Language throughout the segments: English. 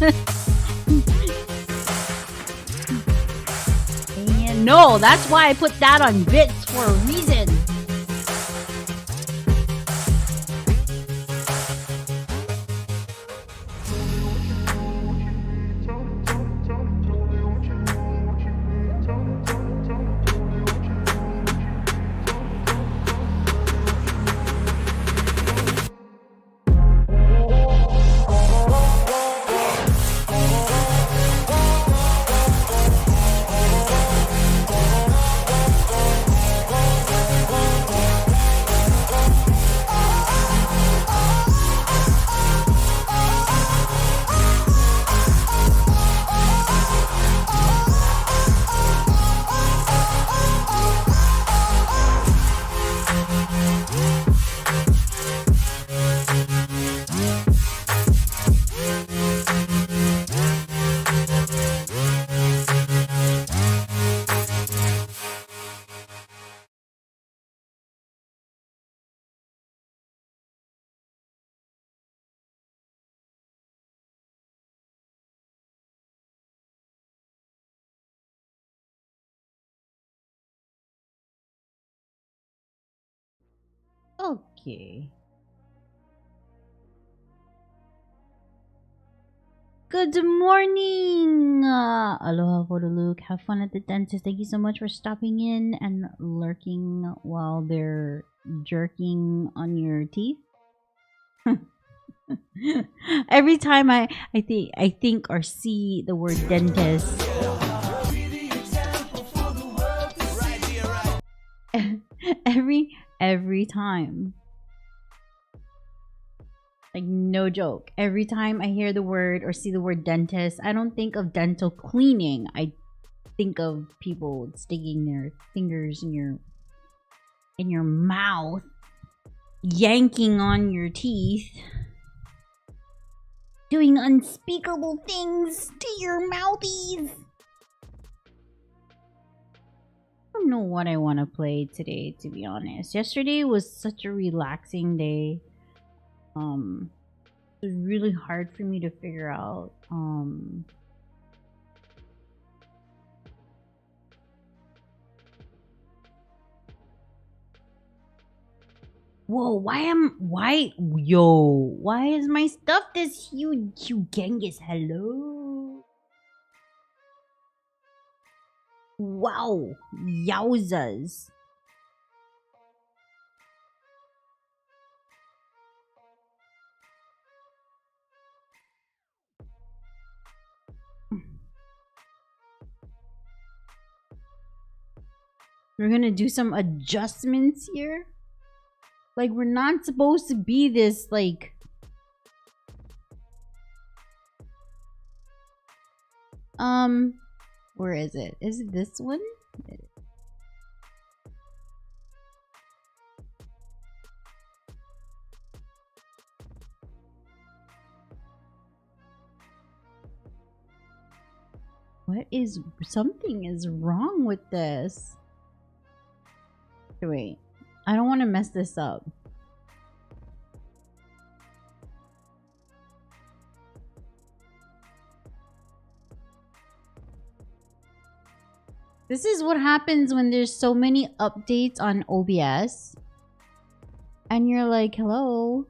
And no, that's why I put that on bits for a reason. Okay. Good morning! Aloha for the Luke. Have fun at the dentist. Thank you so much for stopping in and lurking while they're jerking on your teeth. Every time I think or see the word dentist, every time. Like, no joke. Every time I hear the word or see the word dentist, I don't think of dental cleaning. I think of people sticking their fingers in your mouth, yanking on your teeth, doing unspeakable things to your mouthies. I don't know what I want to play today, to be honest. Yesterday was such a relaxing day. It was really hard for me to figure out. Whoa, why is my stuff this huge? Genghis, hello? Wow, yowzas. We're gonna do some adjustments here. Like, we're not supposed to be this, like... Where is it? Is it this one? Something is wrong with this. Wait, I don't want to mess this up. This is what happens when there's so many updates on OBS. And you're like, hello?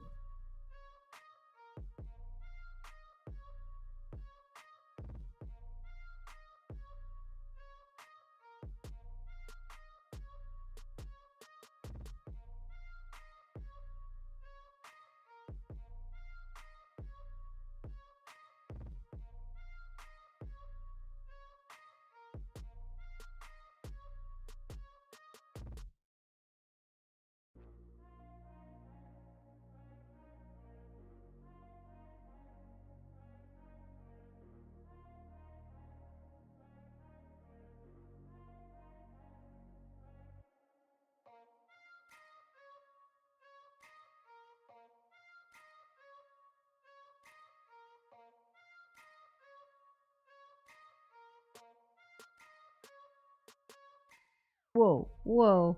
Whoa, whoa.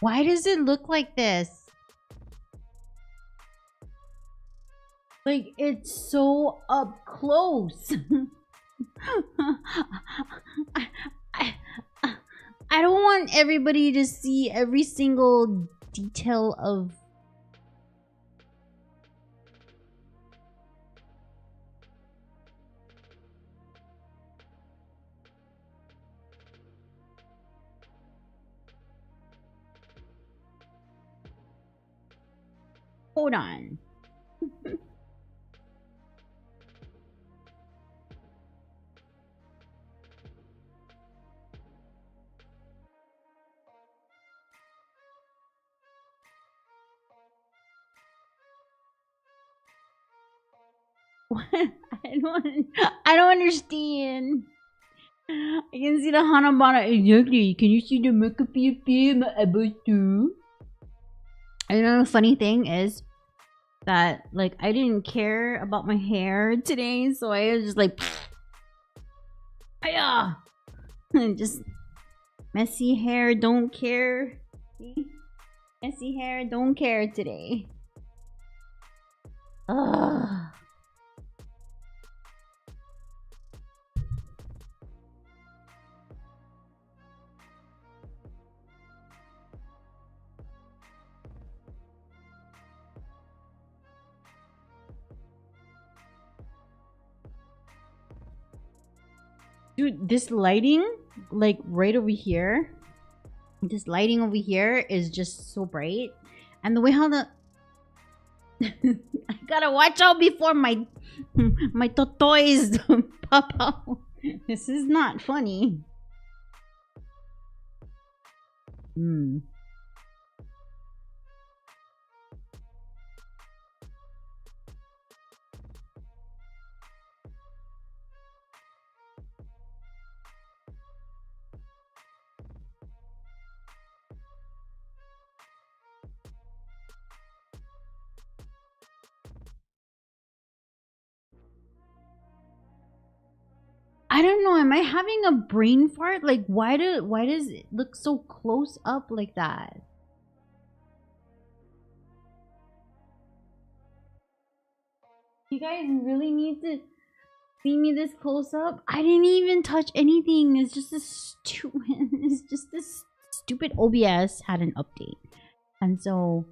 Why does it look like this? Like, it's so up close. I, I, I don't want everybody to see every single detail of... Hold on. I don't understand. I can see the Hanabana exactly. Can you see the makeup about too? I know the funny thing is that like I didn't care about my hair today, so I was just like, yeah, just messy hair, don't care. See? Messy hair, don't care today. Ugh. Dude, this lighting, like right over here, this lighting over here is just so bright. And the way how the... I gotta watch out before my my toys pop out. This is not funny. I don't know. Am I having a brain fart? Like, why does it look so close up like that? You guys really need to see me this close up? I didn't even touch anything. It's just this stupid. It's just this stupid OBS had an update, and so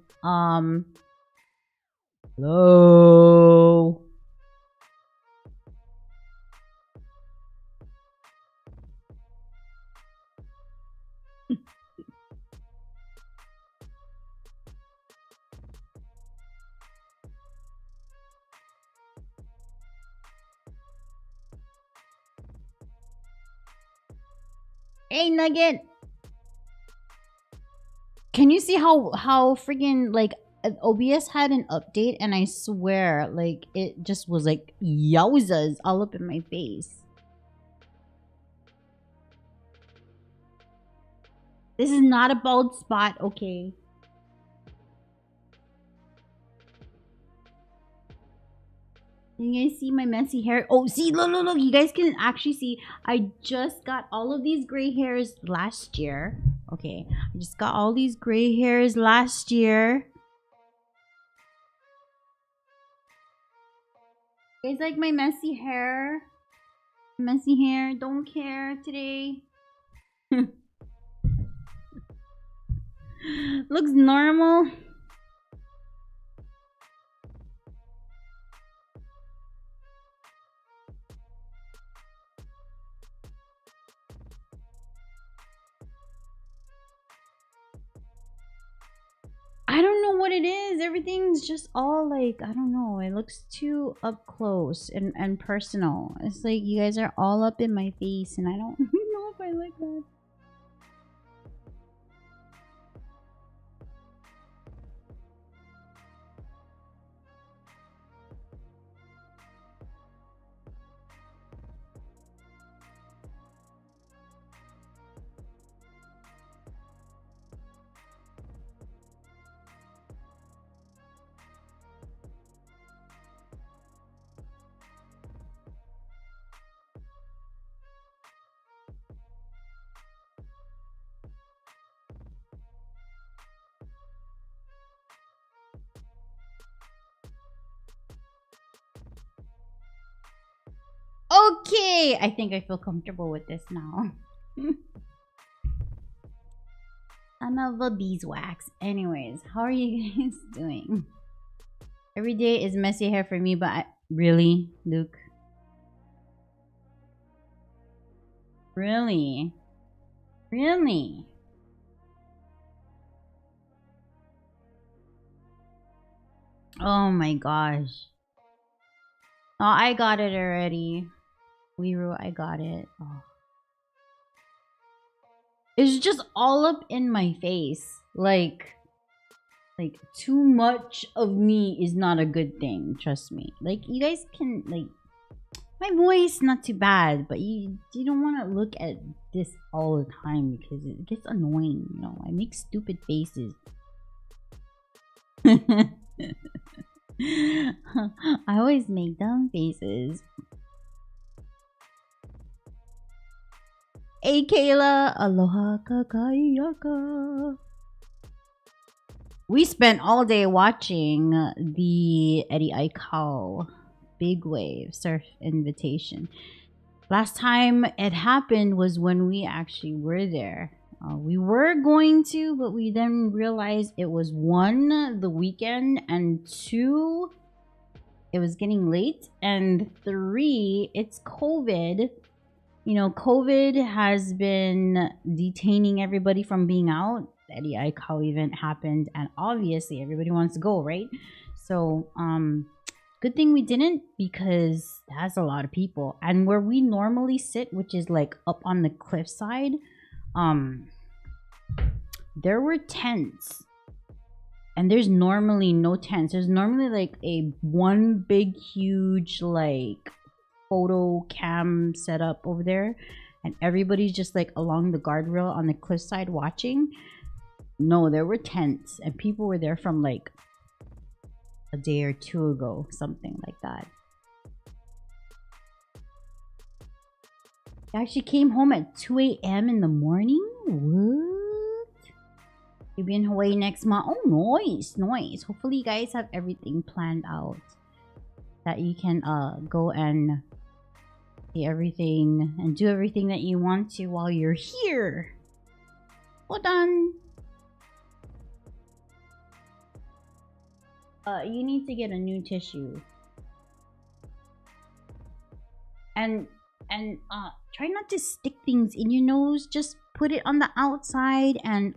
hello. Hey, Nugget. Can you see how freaking like OBS had an update, and I swear like it just was like yowzas all up in my face. This is not a bald spot, okay? You guys see my messy hair? Oh, see, look. You guys can actually see I just got all of these gray hairs last year. Okay, I just got all these gray hairs last year. You guys like my messy hair? Messy hair, don't care today. Looks normal. I don't know what it is. Everything's just all like, I don't know. It looks too up close and personal. It's like you guys are all up in my face and I don't know if I like that. Okay, I think I feel comfortable with this now. Son of a beeswax. Anyways, how are you guys doing? Every day is messy hair for me, but really, Luke? Really? Really? Oh my gosh. Oh, I got it already. Weeru, I got it. Oh. It's just all up in my face. Like too much of me is not a good thing, trust me. Like you guys can like my voice not too bad, but you don't want to look at this all the time because it gets annoying, you know. I make stupid faces. I always make dumb faces. Hey Kayla, aloha kakayaka. We spent all day watching the Eddie Aikau Big Wave Surf Invitation. Last time it happened was when we actually were there. We were going to, but we then realized it was one, the weekend, and two, it was getting late, and three, it's COVID. You know, COVID has been detaining everybody from being out. The Eddie Aikau event happened, and obviously everybody wants to go, right? So, good thing we didn't, because that's a lot of people. And where we normally sit, which is like up on the cliffside, there were tents. And there's normally no tents. There's normally like a one big huge like photo cam setup over there, and everybody's just like along the guardrail on the cliffside watching. No, there were tents, and people were there from like a day or two ago, something like that. I actually came home at 2 a.m. in the morning. What? You'll be in Hawaii next month. Oh, nice, nice. Hopefully you guys have everything planned out that you can go and see everything and do everything that you want to while you're here. Hold on. You need to get a new tissue. And try not to stick things in your nose. Just put it on the outside and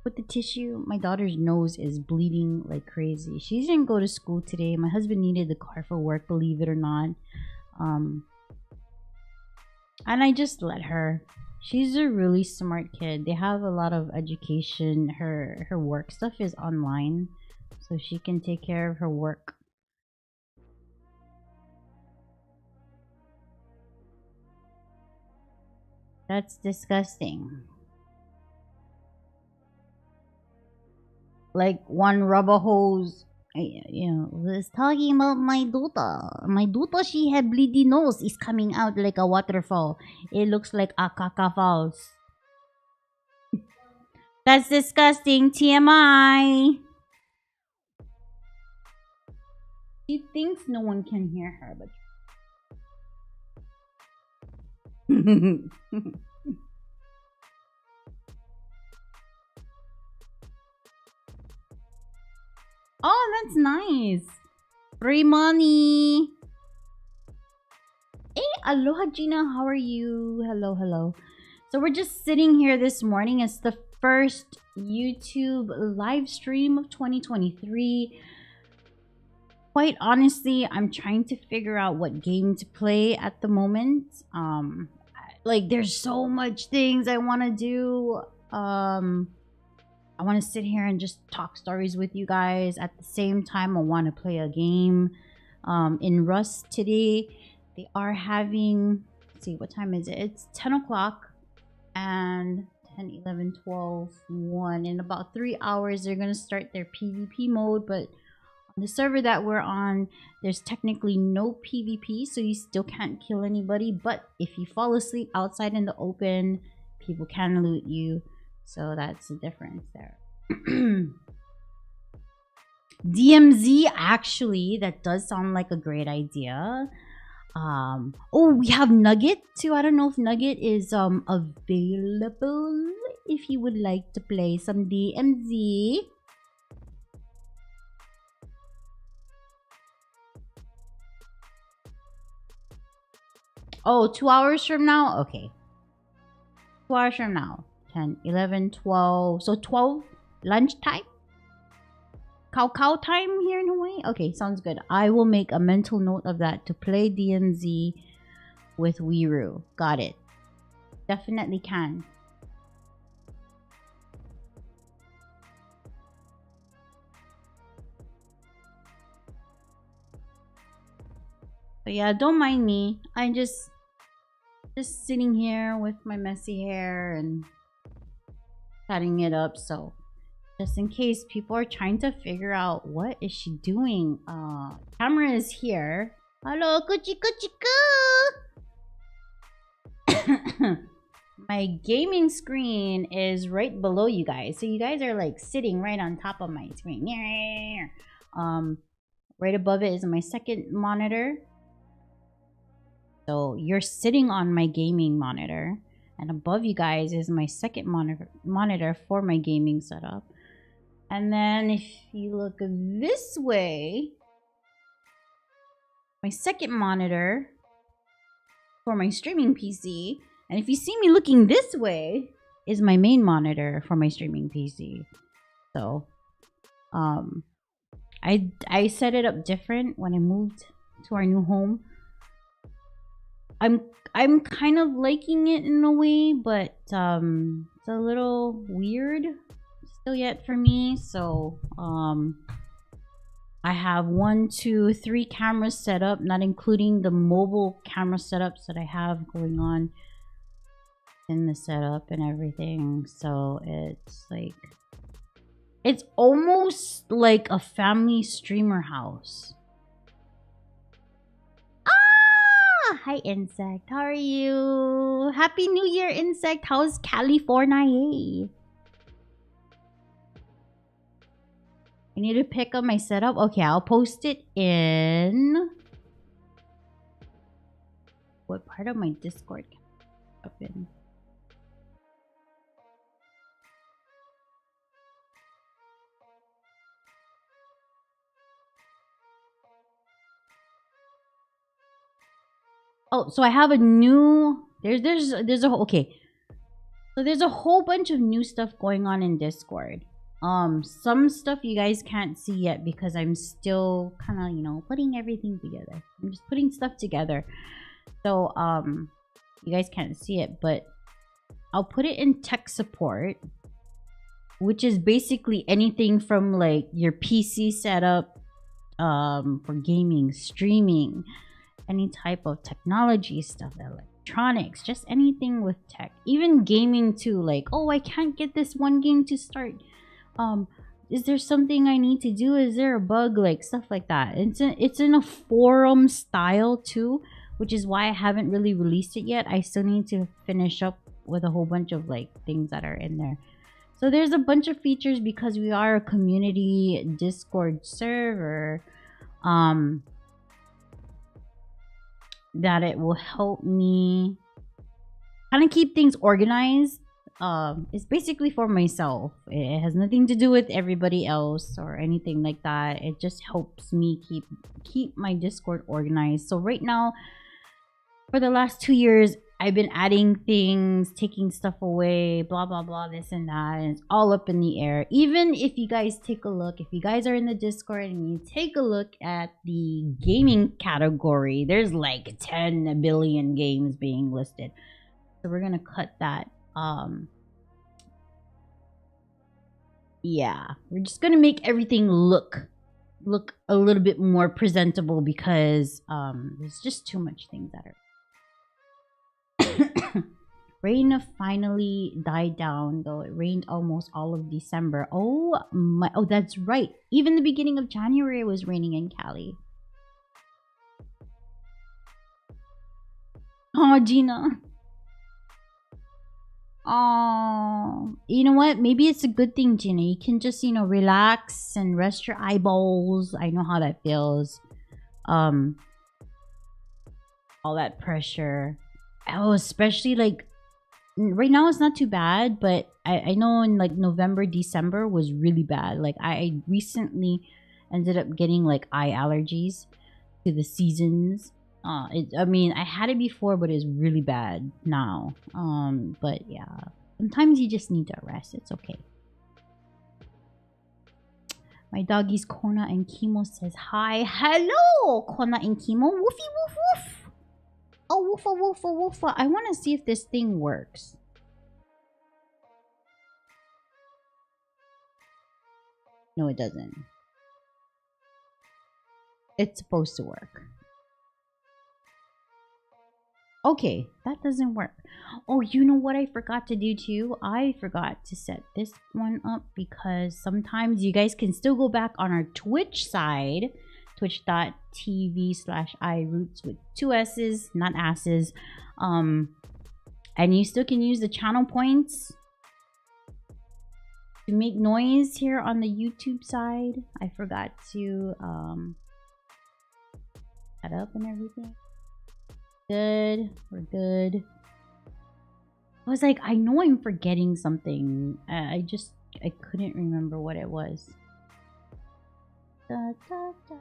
put the tissue. My daughter's nose is bleeding like crazy. She didn't go to school today. My husband needed the car for work, believe it or not. And I just let her. She's a really smart kid. They have a lot of education. Her work stuff is online, so she can take care of her work. That's disgusting. Like one rubber hose, you know, was talking about my daughter. My daughter, she had bleeding nose. Is coming out like a waterfall. It looks like a caca falls. That's disgusting. TMI. She thinks no one can hear her, but oh, that's nice. Free money. Hey, aloha Gina, how are you? Hello, hello. So we're just sitting here this morning. It's the first YouTube live stream of 2023. Quite honestly, I'm trying to figure out what game to play at the moment. Like there's so much things I want to do. I want to sit here and just talk stories with you guys. At the same time, I want to play a game. In Rust today, they are having, let's see, what time is it? It's 10 o'clock and 10, 11, 12, 1. In about 3 hours, they're going to start their PvP mode. But on the server that we're on, there's technically no PvP, so you still can't kill anybody. But if you fall asleep outside in the open, people can loot you. So that's the difference there. DMZ, actually, that does sound like a great idea. Oh, we have Nugget too. I don't know if Nugget is available if you would like to play some DMZ. Oh, 2 hours from now? Okay. 2 hours from now. 10, 11, 12. So 12 lunchtime? Cow time here in Hawaii? Okay, sounds good. I will make a mental note of that to play DMZ with Wiru. Got it. Definitely can. But yeah, don't mind me. I'm just sitting here with my messy hair and cutting it up. So just in case people are trying to figure out what is she doing. Camera is here. Hello, kuchi kuchi ku. My gaming screen is right below you guys. So you guys are like sitting right on top of my screen. Right above it is my second monitor. So you're sitting on my gaming monitor. And above you guys is my second monitor for my gaming setup. And then if you look this way, my second monitor for my streaming PC. And if you see me looking this way, is my main monitor for my streaming PC. So, I set it up different when I moved to our new home. I'm kind of liking it in a way, but it's a little weird still yet for me. So I have 1, 2, 3 cameras set up, not including the mobile camera setups that I have going on in the setup and everything. So it's like, it's almost like a family streamer house. Hi, Insect. How are you? Happy New Year, Insect. How's California? I need to pick up my setup. Okay, I'll post it in... What part of my Discord can I up in? Oh, so I have a new... There's a... Okay. So there's a whole bunch of new stuff going on in Discord. Some stuff you guys can't see yet because I'm still kind of, you know, putting everything together. I'm just putting stuff together. So, you guys can't see it, but I'll put it in tech support, which is basically anything from like your PC setup, for gaming, streaming, any type of technology stuff, electronics, just anything with tech, even gaming too. Like, oh, I can't get this one game to start. Is there something I need to do? Is there a bug? Like stuff like that. It's in a forum style too, which is why I haven't really released it yet. I still need to finish up with a whole bunch of like things that are in there. So there's a bunch of features because we are a community Discord server. That it will help me kind of keep things organized. It's basically for myself. It has nothing to do with everybody else or anything like that. It just helps me keep my Discord organized. So right now, for the last 2 years, I've been adding things, taking stuff away, blah blah blah, this and that, and it's all up in the air. Even if you guys take a look, if you guys are in the Discord and you take a look at the gaming category, there's like 10 billion games being listed. So we're gonna cut that. Yeah, we're just gonna make everything look a little bit more presentable because there's just too much things that are. Rain finally died down, though it rained almost all of December. Oh my! Oh, that's right. Even the beginning of January it was raining in Cali. Oh, Gina. Oh, you know what? Maybe it's a good thing, Gina. You can just, you know, relax and rest your eyeballs. I know how that feels. all that pressure. Oh, especially like right now it's not too bad, but I know in like November, December was really bad. Like I recently ended up getting like eye allergies to the seasons. I mean, I had it before, but it's really bad now. But yeah, sometimes you just need to rest. It's okay. My doggies Kona and Kimo says hi. Hello, Kona and Kimo. Woofy woof woof. Oh, woofa woofa woofa. I want to see if this thing works. No, it doesn't. It's supposed to work. Okay, that doesn't work. Oh, you know what I forgot to do too? I forgot to set this one up because sometimes you guys can still go back on our Twitch side, twitch.tv/iroots with 2 S's, not asses. And you still can use the channel points to make noise here on the YouTube side. I forgot to set up and everything. Good, we're good. I was like, I know I'm forgetting something. I couldn't remember what it was. Da, da, da,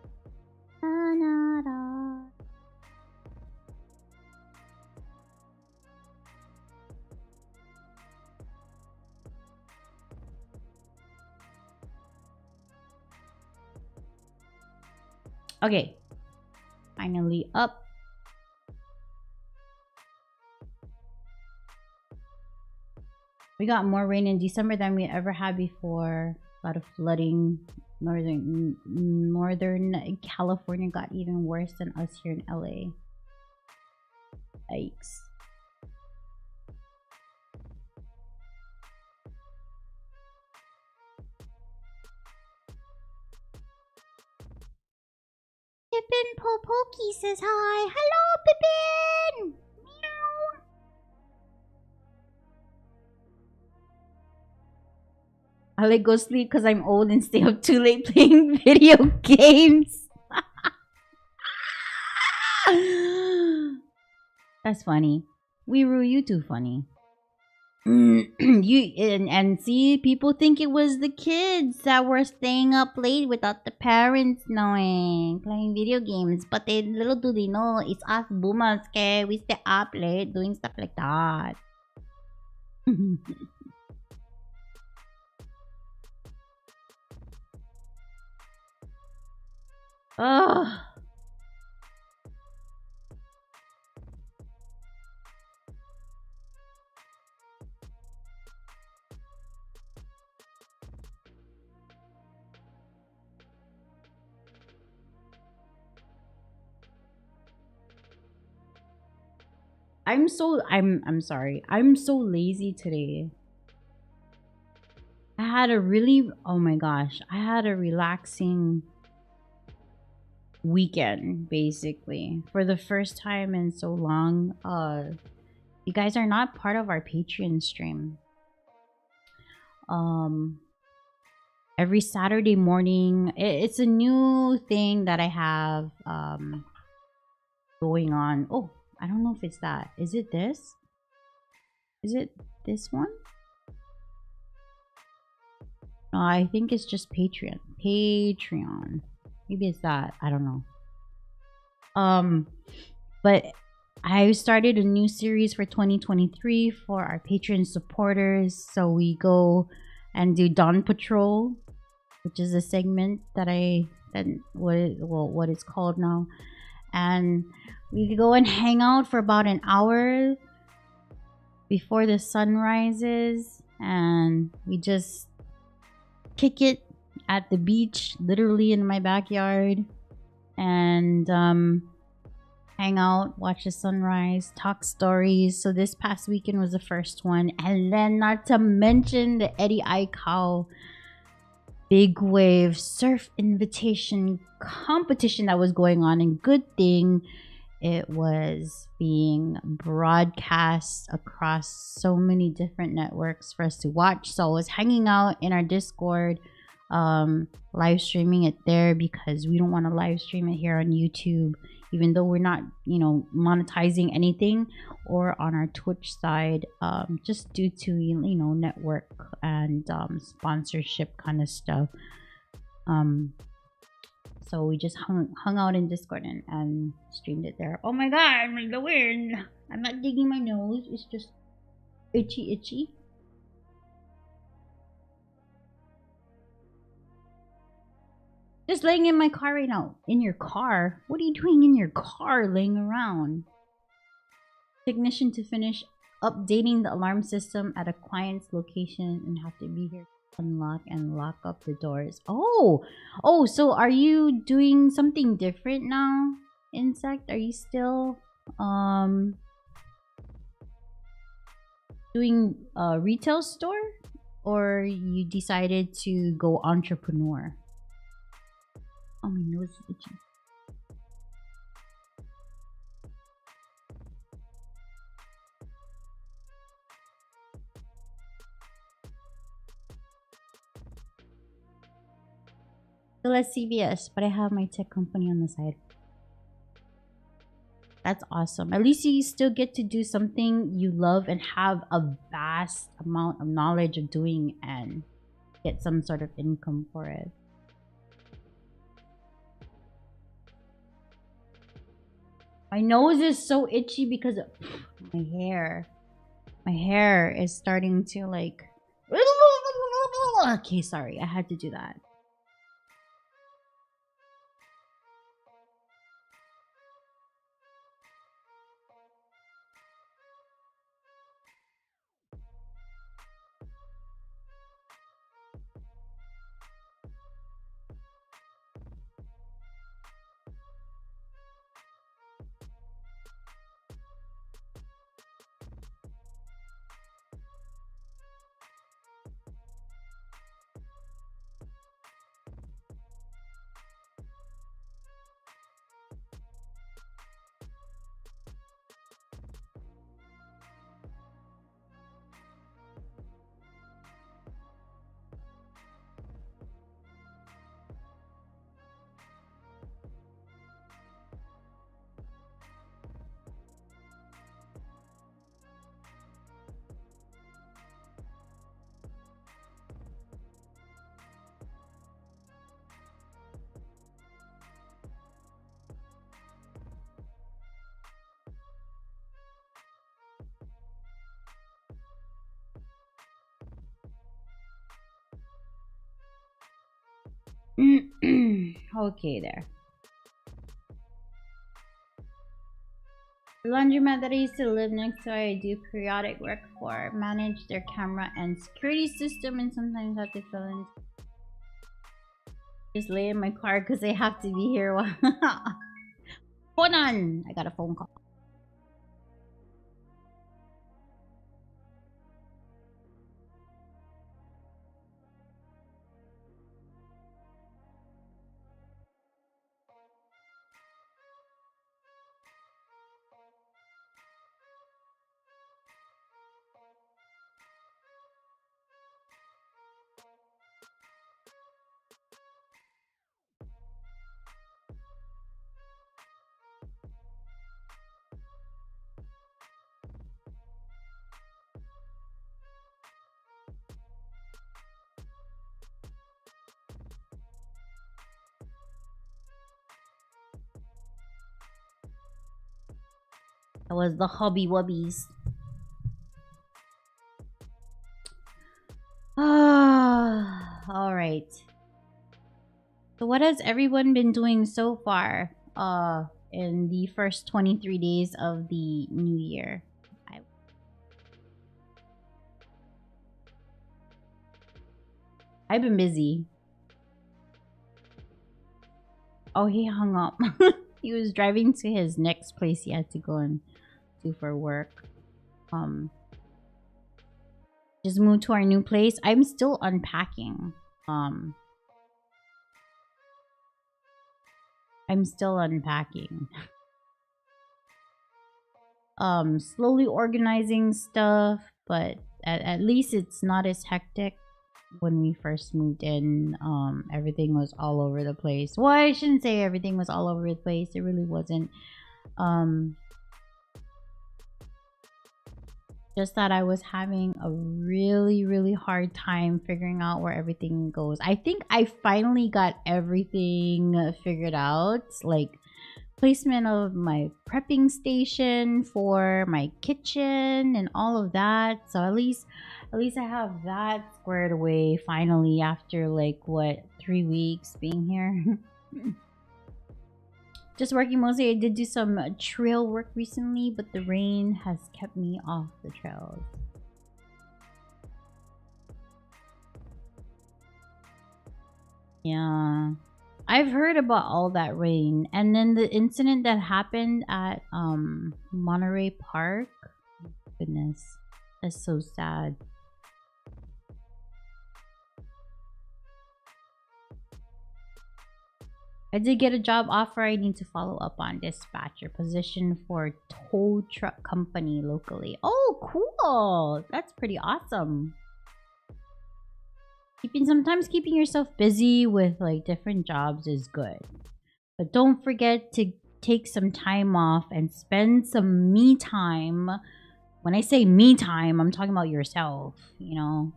da, da, da. Okay, finally up. We got more rain in December than we ever had before. A lot of flooding. Northern California got even worse than us here in LA. Yikes. Pippin Popoki says hi. Hello, Pippin! Meow. I like go sleep because I'm old and stay up too late playing video games. That's funny. Weeru, you too funny. And see, people think it was the kids that were staying up late without the parents knowing, playing video games. But little do they know, it's us boomers, okay? We stay up late doing stuff like that. Ugh. I'm sorry. I'm so lazy today. I had a really, oh my gosh, I had a relaxing weekend basically for the first time in so long. You guys are not part of our Patreon stream. Every Saturday morning, it's a new thing that I have going on. Oh, I don't know if it's that. Is it this? Is it this one? No, I think it's just Patreon. Patreon. Maybe it's that. I don't know. But I started a new series for 2023 for our Patreon supporters. So we go and do Dawn Patrol, which is a segment that what it's called now. And we go and hang out for about an hour before the sun rises, and we just kick it at the beach, literally in my backyard, and hang out, watch the sunrise, talk stories. So this past weekend was the first one, and then not to mention the Eddie Aikau big wave surf invitation competition that was going on. And good thing it was being broadcast across so many different networks for us to watch. So I was hanging out in our Discord live streaming it there because we don't want to live stream it here on YouTube, even though we're not, you know, monetizing anything, or on our Twitch side, just due to, you know, network and sponsorship kind of stuff. So we just hung out in Discord and streamed it there. Oh my god, the weird. I'm not digging my nose. It's just itchy. Just laying in my car right now. In your car? What are you doing in your car laying around? Technician to finish updating the alarm system at a client's location and have to be here to unlock and lock up the doors. Oh, so are you doing something different now, Insect? Are you still doing a retail store, or you decided to go entrepreneur? Oh, my nose is itchy. Still at CVS, but I have my tech company on the side. That's awesome. At least you still get to do something you love and have a vast amount of knowledge of doing and get some sort of income for it. My nose is so itchy because of my hair. My hair is starting to like... Okay, sorry. I had to do that. Okay, there. The laundromat that I used to live next to, I do periodic work for, manage their camera and security system, and sometimes have to fill in. Just lay in my car because I have to be here while... Hold on! I got a phone call. That was the Hobby Wubbies. Alright. So what has everyone been doing so far in the first 23 days of the new year? I've been busy. Oh, he hung up. He was driving to his next place he had to go and do for work. Just moved to our new place. I'm still unpacking. I'm still unpacking. Slowly organizing stuff, but at least it's not as hectic when we first moved in, everything was all over the place. Well, I shouldn't say everything was all over the place. It really wasn't. Just that I was having a really, really hard time figuring out where everything goes. I think I finally got everything figured out, like placement of my prepping station for my kitchen and all of that. So at least I have that squared away finally after like what, 3 weeks being here. Just working mostly. I did do some trail work recently, but the rain has kept me off the trails. Yeah. I've heard about all that rain. And then the incident that happened at Monterey Park. Goodness. That's so sad. I did get a job offer. I need to follow up on dispatcher position for tow truck company locally. Oh, cool. That's pretty awesome. Sometimes keeping yourself busy with like different jobs is good. But don't forget to take some time off and spend some me time. When I say me time, I'm talking about yourself, you know.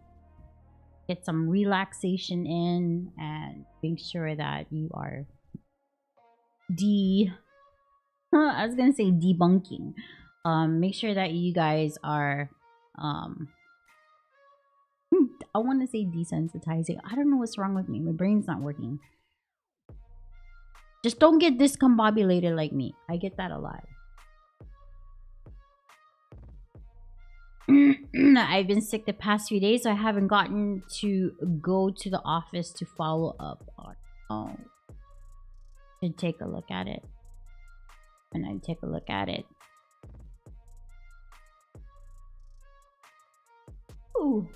Get some relaxation in and make sure that you are I was gonna say debunking. Make sure that you guys are I want to say desensitizing. I don't know what's wrong with me. My brain's not working. Just don't get discombobulated like me. I get that a lot. I've been sick the past few days, so I haven't gotten to go to the office to follow up on. Oh, should take a look at it. And I take a look at it. Ooh.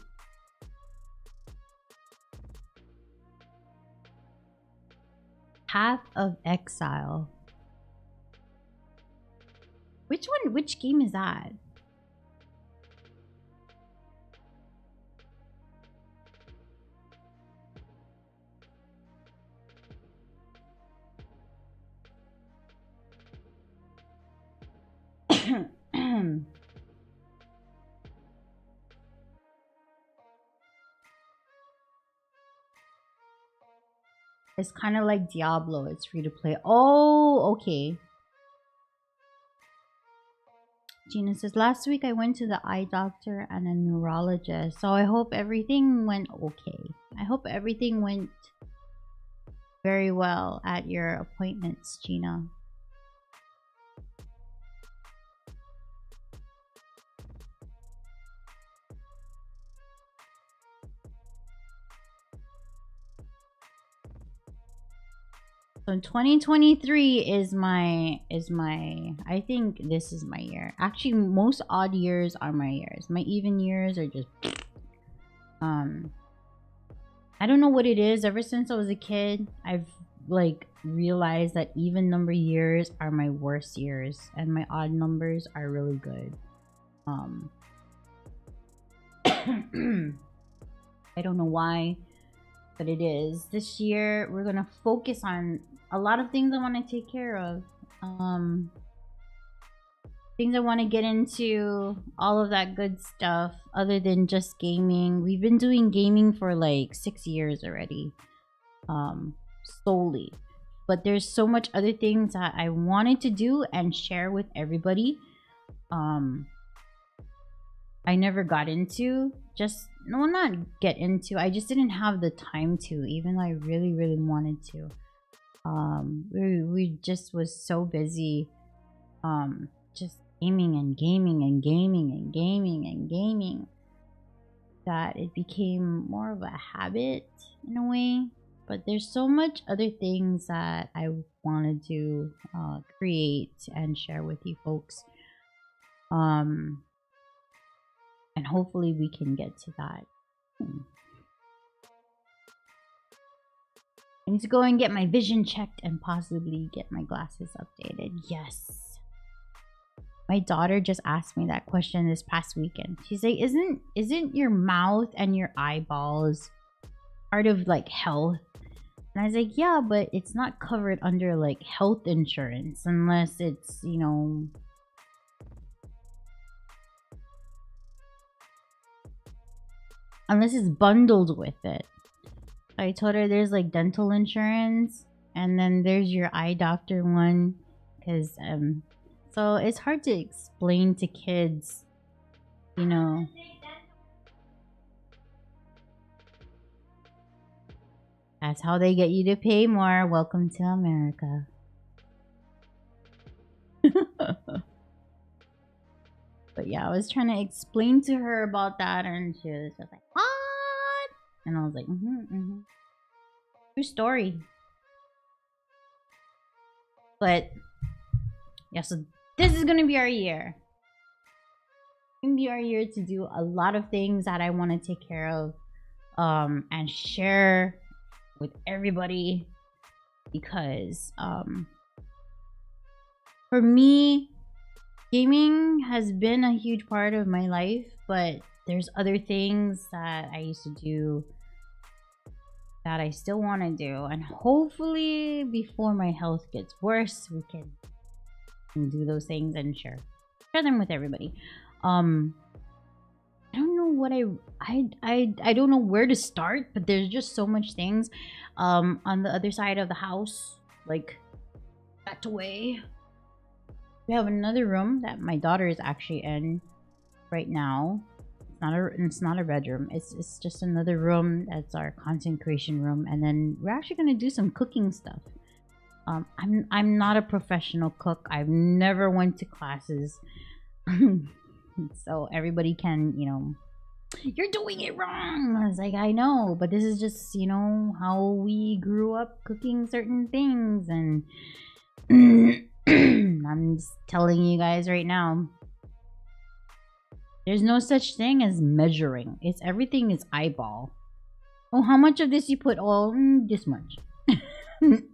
Path of Exile. Which one? Which game is that? It's kind of like Diablo. It's free to play. Oh, okay. Gina says, last week I went to the eye doctor and a neurologist. So I hope everything went okay. I hope everything went very well at your appointments, Gina. So 2023 is my I think this is my year. Actually, most odd years are my years. My even years are just I don't know what it is. Ever since I was a kid, I've like realized that even number years are my worst years and my odd numbers are really good. I don't know why, but it is. This year we're gonna focus on a lot of things I want to take care of. Things I want to get into, all of that good stuff other than just gaming. We've been doing gaming for like 6 years already, solely. But there's so much other things that I wanted to do and share with everybody. I never got into. Not get into. I just didn't have the time to, even though I really, really wanted to. We just was so busy, just gaming and gaming and gaming and gaming and gaming, that it became more of a habit in a way. But there's so much other things that I wanted to create and share with you folks. And hopefully we can get to that. I need to go and get my vision checked and possibly get my glasses updated. Yes. My daughter just asked me that question this past weekend. She's like, isn't your mouth and your eyeballs part of like health. And I was like, yeah, but it's not covered under like health insurance unless it's, you know, unless it's bundled with it. I told her there's like dental insurance and then there's your eye doctor one, because so it's hard to explain to kids, you know. That's how they get you to pay more. Welcome to America. But yeah, I was trying to explain to her about that, and she was just like, what? And I was like, true story. But yeah, so this is gonna be our year. It's gonna be our year to do a lot of things that I want to take care of, and share with everybody, because for me, gaming has been a huge part of my life, but there's other things that I used to do that I still want to do, and hopefully before my health gets worse, we can do those things and share them with everybody. I don't know what I don't know where to start, but there's just so much things. On the other side of the house, like that way, we have another room that my daughter is actually in right now. It's not a bedroom. It's just another room. That's our content creation room, and then we're actually gonna do some cooking stuff. I'm not a professional cook. I've never went to classes. So everybody can, you know, you're doing it wrong. I was like, I know, but this is just, you know, how we grew up cooking certain things, and I'm just telling you guys right now, there's no such thing as measuring. It's everything is eyeball. Oh, how much of this you put? Oh, this much.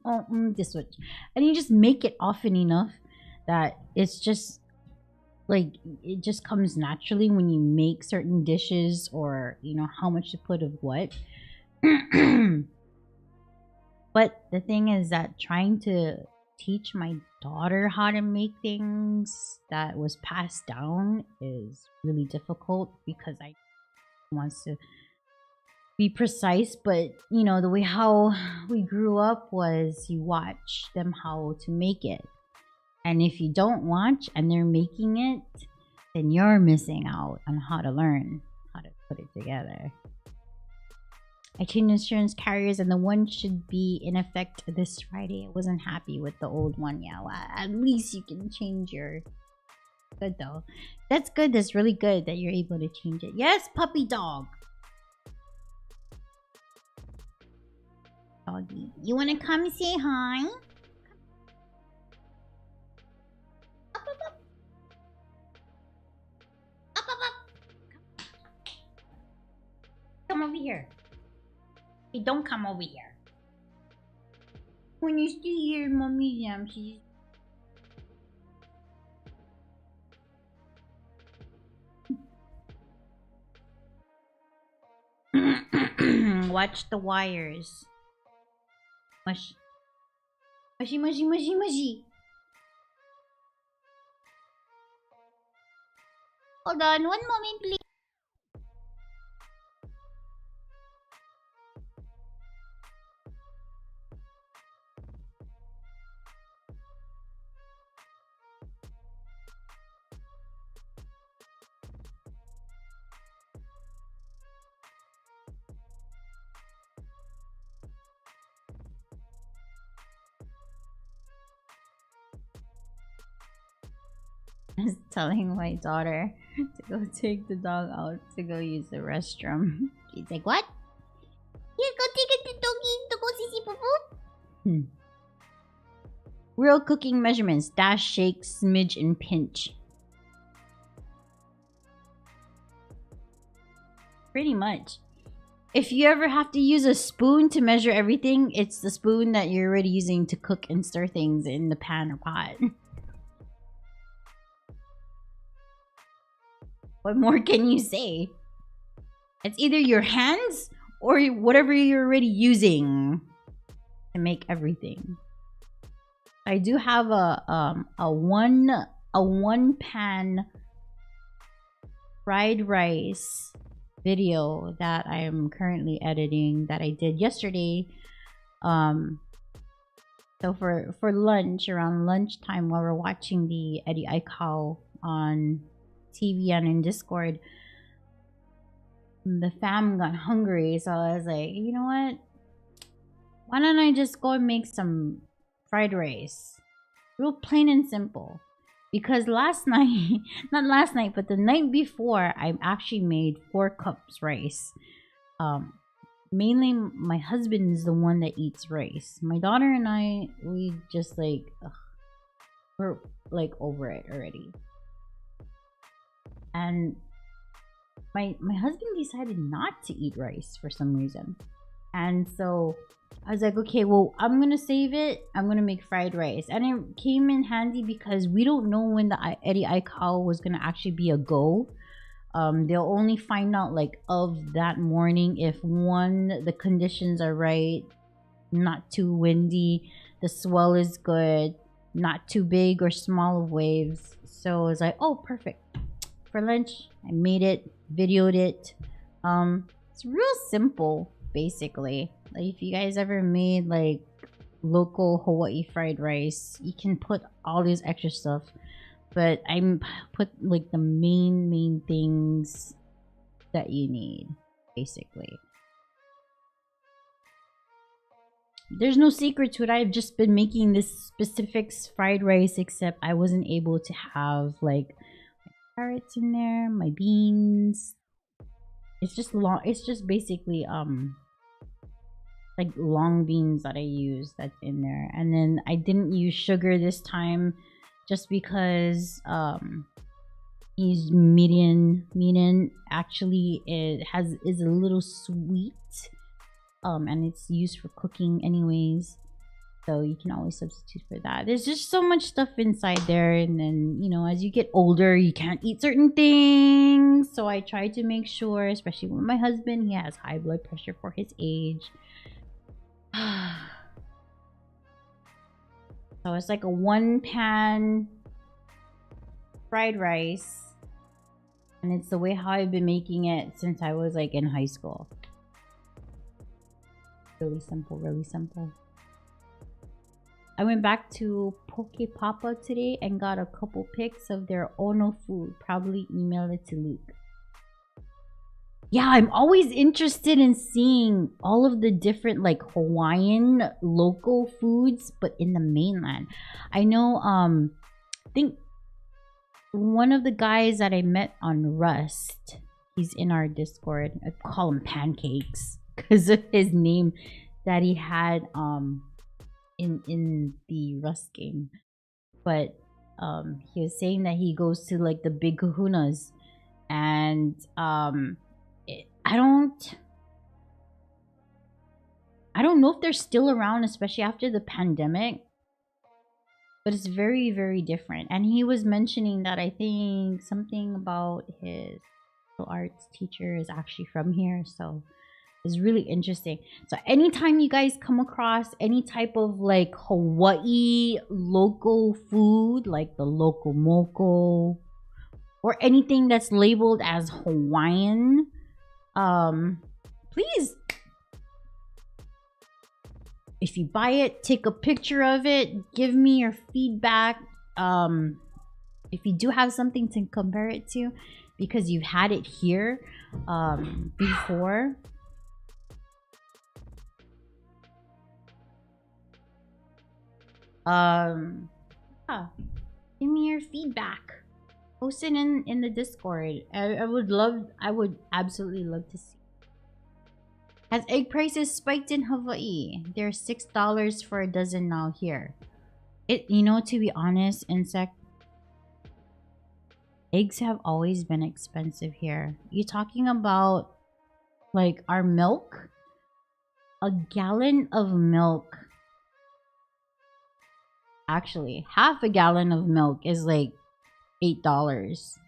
Oh, this much. And you just make it often enough that it's just like, it just comes naturally when you make certain dishes, or you know how much to put of what. But the thing is that trying to teach my daughter how to make things that was passed down is really difficult, because I wants to be precise, but you know, the way how we grew up was you watch them how to make it. And if you don't watch and they're making it, then you're missing out on how to learn how to put it together. I changed insurance carriers and the one should be in effect this Friday. I wasn't happy with the old one. Yeah, well, at least you can change your... Good though. That's good. That's really good that you're able to change it. Yes, puppy dog. Doggy. You want to come say hi? Come over here. Hey, don't come over here. When you stay here, Mommy she's... Watch the wires. Mushy. Mushy, mushy, mushy, mushy. Hold on, one moment, please. I was telling my daughter to go take the dog out to go use the restroom. She's like, what? Here, go take the doggy to go see poo. Real cooking measurements: dash, shake, smidge, and pinch. Pretty much. If you ever have to use a spoon to measure everything, it's the spoon that you're already using to cook and stir things in the pan or pot. What more can you say? It's either your hands or whatever you're already using to make everything. I do have a one pan fried rice video that I am currently editing that I did yesterday. So for lunch, around lunchtime, while we're watching the Eddie Aikau on TV and in Discord, the fam got hungry, so I was like, you know what? Why don't I just go and make some fried rice? Real plain and simple. Because last night, not last night, but the night before, I actually made 4 cups rice. Mainly my husband is the one that eats rice. My daughter and I, we just like, we're like over it already. And my husband decided not to eat rice for some reason. And so I was like, okay, well, I'm gonna save it. I'm gonna make fried rice. And it came in handy because we don't know when the Eddie Aikau was gonna actually be a go. They'll only find out like of that morning if one, the conditions are right, not too windy, the swell is good, not too big or small of waves. So I was like, oh, perfect. For lunch, I made it, videoed it. It's real simple, basically. Like if you guys ever made like local Hawaii fried rice, you can put all this extra stuff. But I put like the main things that you need, basically. There's no secret to it. I've just been making this specific fried rice, except I wasn't able to have like my carrots in there, my beans. It's just long. It's just basically like long beans that I use that's in there, and then I didn't use sugar this time. Just because is median actually is a little sweet, and it's used for cooking anyways, so you can always substitute for that. There's just so much stuff inside there, and then you know, as you get older, you can't eat certain things. So I try to make sure, especially with my husband, he has high blood pressure for his age. So it's like a 1-pan fried rice. And it's the way how I've been making it since I was like in high school. Really simple, really simple. I went back to Poke Papa today and got a couple pics of their Ono food. Probably email it to Luke. Yeah, I'm always interested in seeing all of the different like Hawaiian local foods, but in the mainland. I know, I think one of the guys that I met on Rust, he's in our Discord. I call him Pancakes because of his name that he had in the Rust game. But he was saying that he goes to like the big kahunas, and I don't know if they're still around, especially after the pandemic, but it's very, very different. And he was mentioning that I think something about his arts teacher is actually from here, so it's really interesting. So anytime you guys come across any type of like Hawaii local food, like the local moko or anything that's labeled as Hawaiian, please, if you buy it, take a picture of it, give me your feedback. If you do have something to compare it to because you've had it here before, yeah, give me your feedback. Post it in the Discord. I would absolutely love to see. Has egg prices spiked in Hawaii? They're $6 for a dozen now here. You know, to be honest, Insect, eggs have always been expensive here. You talking about like our milk? A gallon of milk, actually half a gallon of milk is like $8.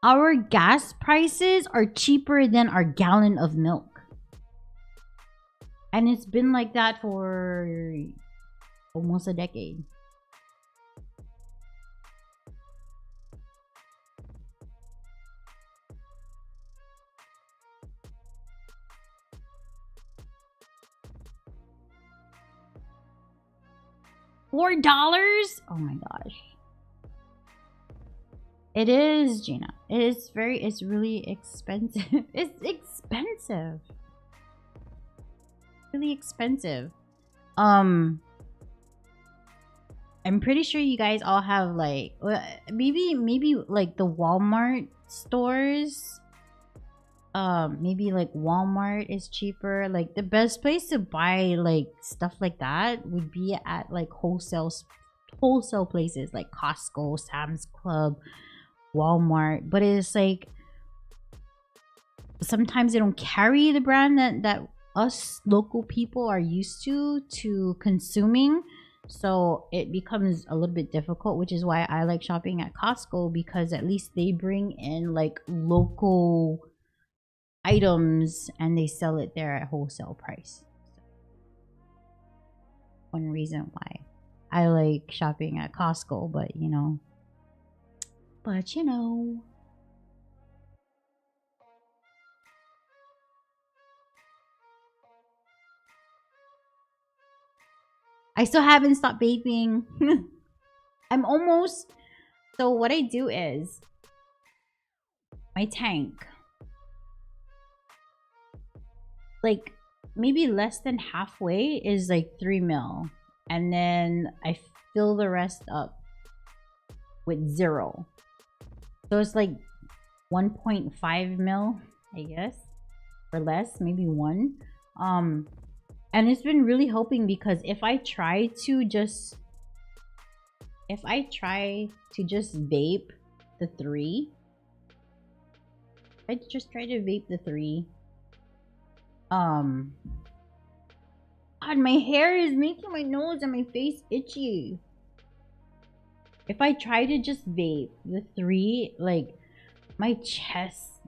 Our gas prices are cheaper than our gallon of milk. And it's been like that for almost a decade. $4? Oh my gosh. It is, Gina. It's really expensive. It's expensive. Really expensive. I'm pretty sure you guys all have like maybe like the Walmart stores. Maybe like Walmart is cheaper. Like the best place to buy like stuff like that would be at like wholesale places like Costco, Sam's Club, Walmart. But it's like sometimes they don't carry the brand that us local people are used to consuming, so it becomes a little bit difficult, which is why I like shopping at Costco, because at least they bring in like local items and they sell it there at wholesale price. One reason why I like shopping at Costco, but you know, I still haven't stopped vaping. I'm almost. So what I do is my tank, like maybe less than halfway is like 3 mil, and then I fill the rest up with 0. So it's like 1.5 mil, I guess, or less, maybe 1. And it's been really helping, because if I try to just vape the 3, God, my hair is making my nose and my face itchy. If I try to just vape the 3, like my chest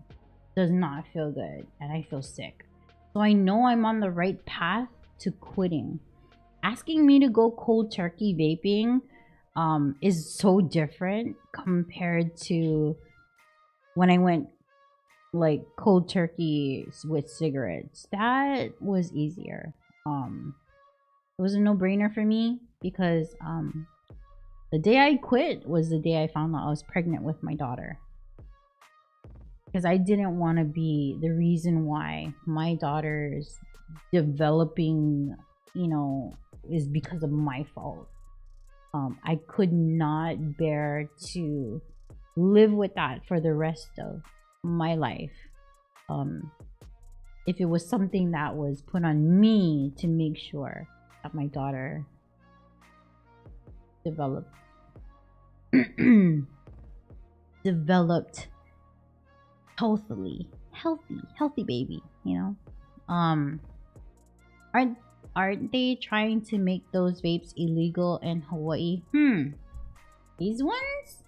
does not feel good and I feel sick. So I know I'm on the right path to quitting. Asking me to go cold turkey vaping is so different compared to when I went like cold turkey with cigarettes. That was easier. It was a no-brainer for me, because the day I quit was the day I found out I was pregnant with my daughter. Because I didn't want to be the reason why my daughter's developing, you know, is because of my fault. I could not bear to live with that for the rest of my life. If it was something that was put on me to make sure that my daughter developed healthy baby, you know. Aren't they trying to make those vapes illegal in Hawaii? These ones?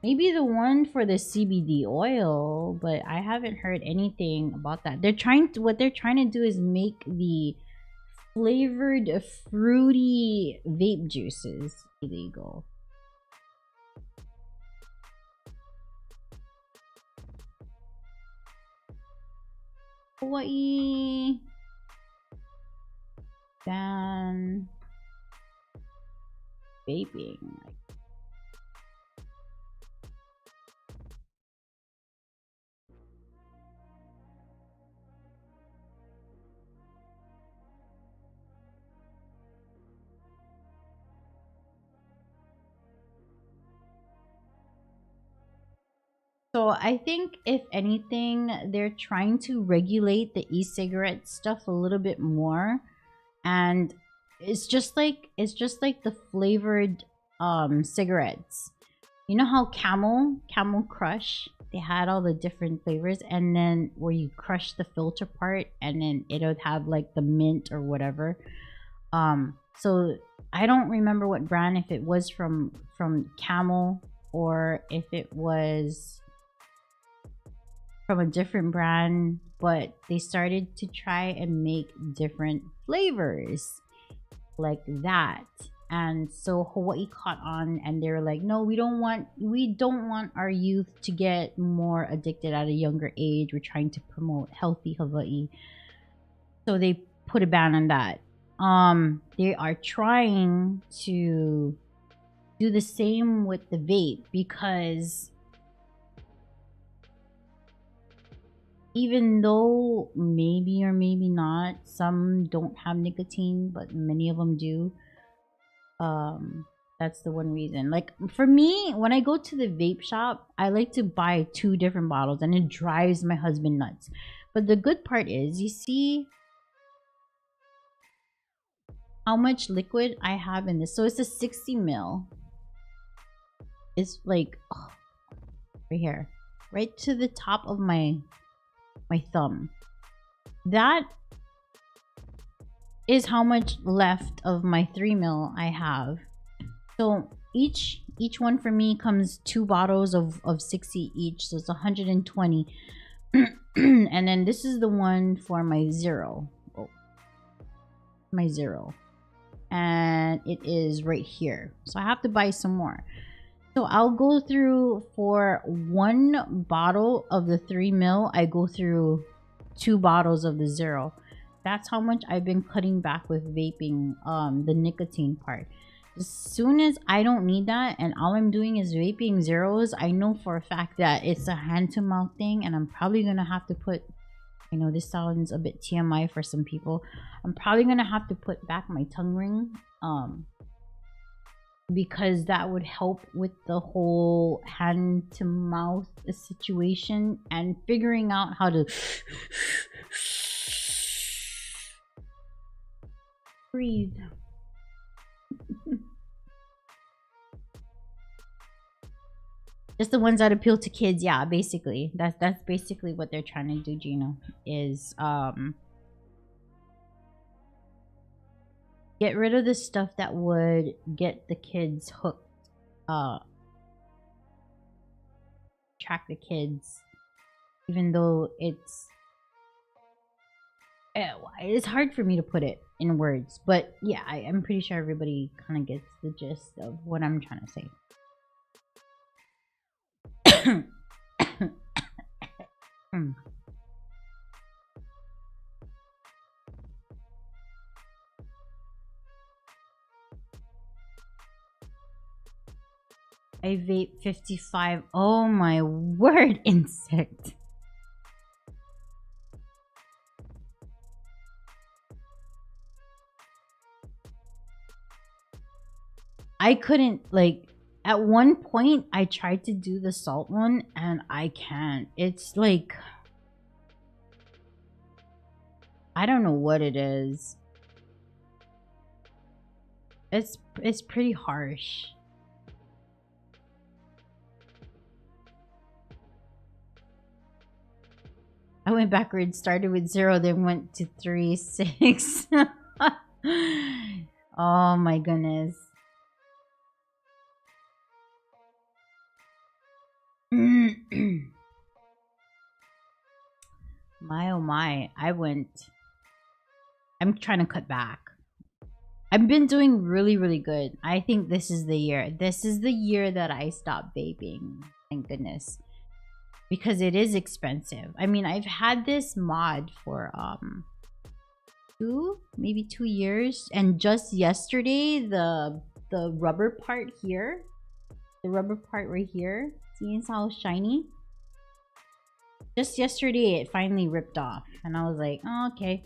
Maybe the one for the CBD oil, but I haven't heard anything about that. What they're trying to do is make the flavored fruity vape juices illegal. Hawaii ban vaping. So I think if anything, they're trying to regulate the e-cigarette stuff a little bit more, and it's just like the flavored cigarettes. You know how Camel Crush, they had all the different flavors, and then where you crush the filter part and then it would have like the mint or whatever. So I don't remember what brand, if it was from Camel or if it was from a different brand, but they started to try and make different flavors like that. And so Hawaii caught on, and they were like, no, we don't want our youth to get more addicted at a younger age. We're trying to promote healthy Hawaii. So they put a ban on that. They are trying to do the same with the vape, because even though maybe or maybe not, some don't have nicotine, but many of them do. That's the one reason. Like for me, when I go to the vape shop, I like to buy 2 different bottles, and it drives my husband nuts. But the good part is, you see how much liquid I have in this. So it's a 60 ml. It's like right here, right to the top of my thumb. That is how much left of my 3 ml I have. So each one for me comes 2 bottles of 60 each, so it's 120. And then this is the one for my zero. Oh, my zero. And it is right here. So I have to buy some more. So I'll go through, for 1 bottle of the 3 ml, I go through 2 bottles of the zero. That's how much I've been cutting back with vaping, the nicotine part. As soon as I don't need that and all I'm doing is vaping zeros, I know for a fact that it's a hand-to-mouth thing, and I'm probably gonna have to put, I know this sounds a bit TMI for some people, I'm probably gonna have to put back my tongue ring, because that would help with the whole hand-to-mouth situation and figuring out how to breathe. Just the ones that appeal to kids. Yeah, basically that's basically what they're trying to do, Gino, is get rid of the stuff that would get the kids hooked, attract the kids, even though it's hard for me to put it in words, but yeah, I'm pretty sure everybody kind of gets the gist of what I'm trying to say. I vape 55. Oh my word, insect. I couldn't, like, at one point I tried to do the salt one and I can't. It's like, I don't know what it is. It's pretty harsh. I went backwards, started with 0, then went to 3, 6. Oh my goodness. My oh my, I'm trying to cut back. I've been doing really good. I think this is the year. This is the year that I stopped vaping. Thank goodness. Because it is expensive. I mean, I've had this mod for maybe 2 years, and just yesterday the rubber part here, the rubber part right here, see how shiny? Just yesterday it finally ripped off, and I was like, oh, okay,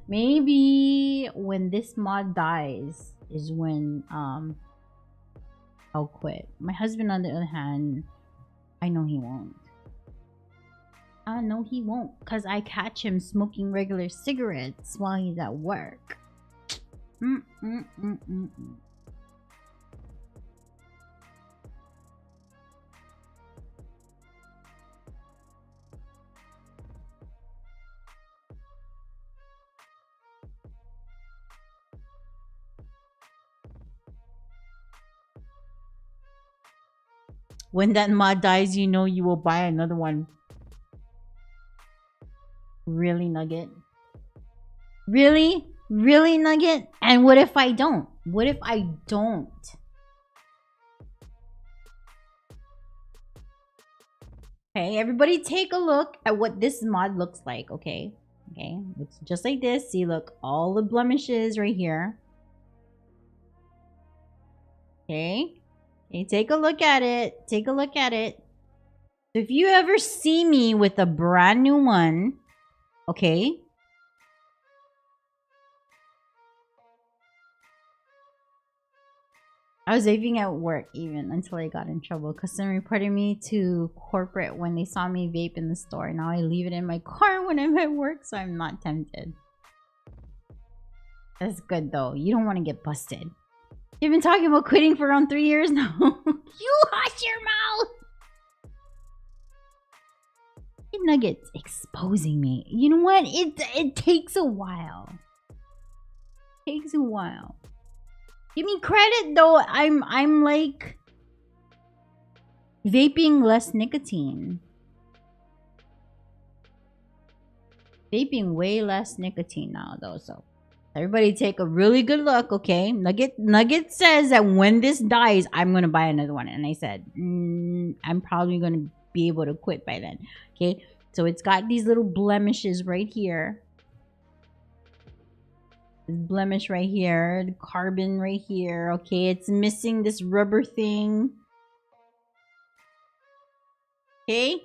maybe when this mod dies is when I'll quit. My husband, on the other hand, I know he won't. I know he won't, because I catch him smoking regular cigarettes while he's at work. When that mod dies, you know you will buy another one. Really, Nugget? Really? Really, Nugget? And what if I don't? What if I don't? Okay, everybody take a look at what this mod looks like, okay? Okay, looks just like this. See, look, all the blemishes right here. Okay. Okay, take a look at it. Take a look at it. If you ever see me with a brand new one, okay? I was vaping at work even until I got in trouble. Customer reported me to corporate when they saw me vape in the store. Now I leave it in my car when I'm at work, so I'm not tempted. That's good though. You don't want to get busted. You've been talking about quitting for around 3 years now. You hush your mouth! Nuggets exposing me. You know what? It takes a while. Takes a while. Give me credit though. I'm like vaping less nicotine. Vaping way less nicotine now though, so everybody take a really good look, okay? Nugget says that when this dies, I'm gonna buy another one. And I said, I'm probably gonna be able to quit by then. Okay, so it's got these little blemishes right here. This blemish right here, the carbon right here. Okay, it's missing this rubber thing. Okay,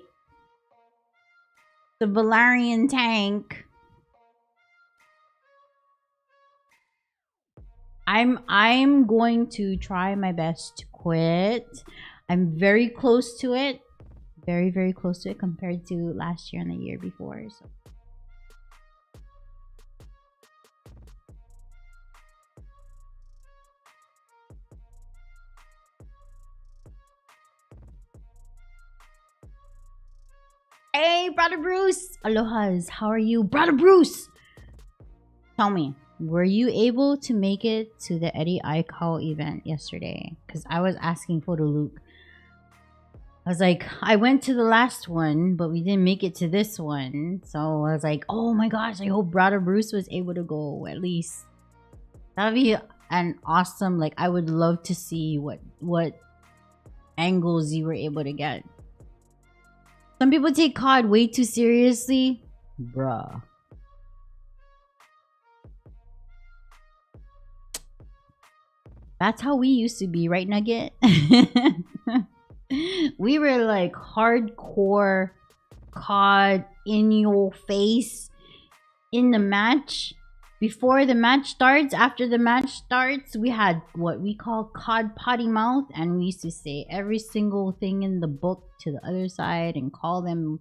the Valerian tank. I'm going to try my best to quit. I'm very close to it. Very, very close to it compared to last year and the year before. So. Hey, Brother Bruce! Aloha's, how are you? Brother Bruce! Tell me, were you able to make it to the Eddie Aikau event yesterday? Because I was asking Photo Luke. I was like, I went to the last one, but we didn't make it to this one. So I was like, oh my gosh, I hope Brother Bruce was able to go at least. That'd be an awesome, like, I would love to see what angles you were able to get. Some people take COD way too seriously. Bruh. That's how we used to be, right, Nugget? We were like hardcore COD in your face in the match. Before the match starts, after the match starts, we had what we call COD potty mouth, and we used to say every single thing in the book to the other side and call them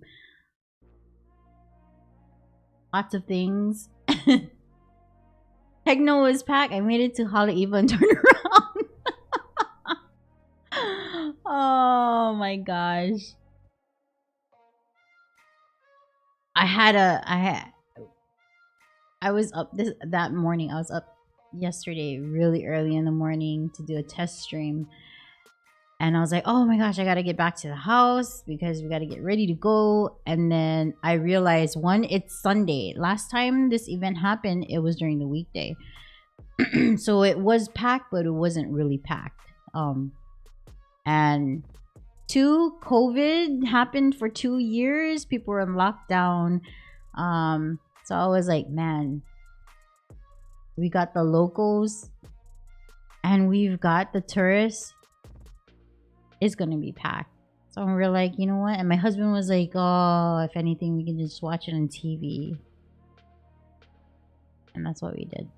lots of things. Techno was packed. I made it to Haleiwa and turned around. Oh my gosh. I was up that morning. I was up yesterday really early in the morning to do a test stream. And I was like, oh my gosh, I gotta get back to the house because we gotta get ready to go. And then I realized, one, it's Sunday. Last time this event happened, it was during the weekday. So it was packed, but it wasn't really packed. And two, COVID happened for 2 years. People were in lockdown. So I was like, man, we got the locals and we've got the tourists. It's gonna be packed. So we're like, you know what? And my husband was like, oh, if anything, we can just watch it on TV. And that's what we did.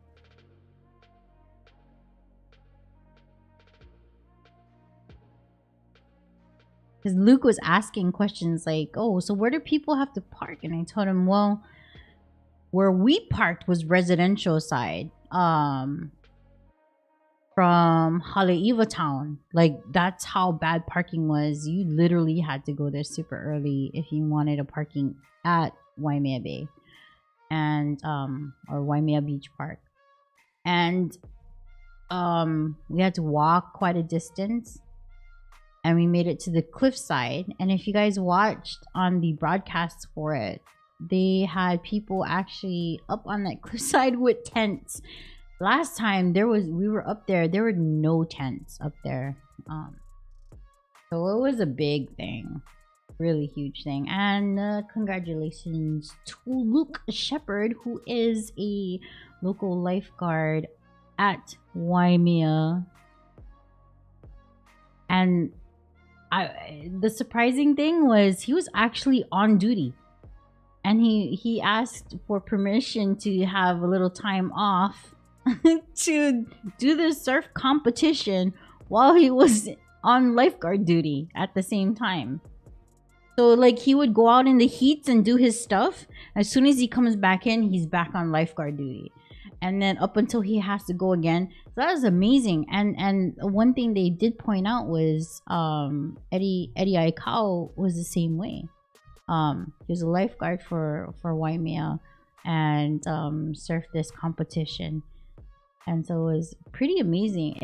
Because Luke was asking questions like, oh, so where do people have to park? And I told him, well, where we parked was residential side. From Haleiwa town. Like, that's how bad parking was. You literally had to go there super early if you wanted a parking at Waimea Bay and or Waimea Beach Park. And we had to walk quite a distance. and we made it to the cliffside. And if you guys watched on the broadcasts for it, they had people actually up on that cliffside with tents. Last time we were up there, there were no tents up there. So it was a big thing, really huge thing. And congratulations to Luke Shepard, who is a local lifeguard at Waimea. And the surprising thing was he was actually on duty, and he asked for permission to have a little time off to do the surf competition while he was on lifeguard duty at the same time. So like he would go out in the heats and do his stuff. As soon as he comes back in, he's back on lifeguard duty. And then up until he has to go again. So that was amazing. And one thing they did point out was Eddie Aikau was the same way. He was a lifeguard for Waimea and surfed this competition. And so it was pretty amazing.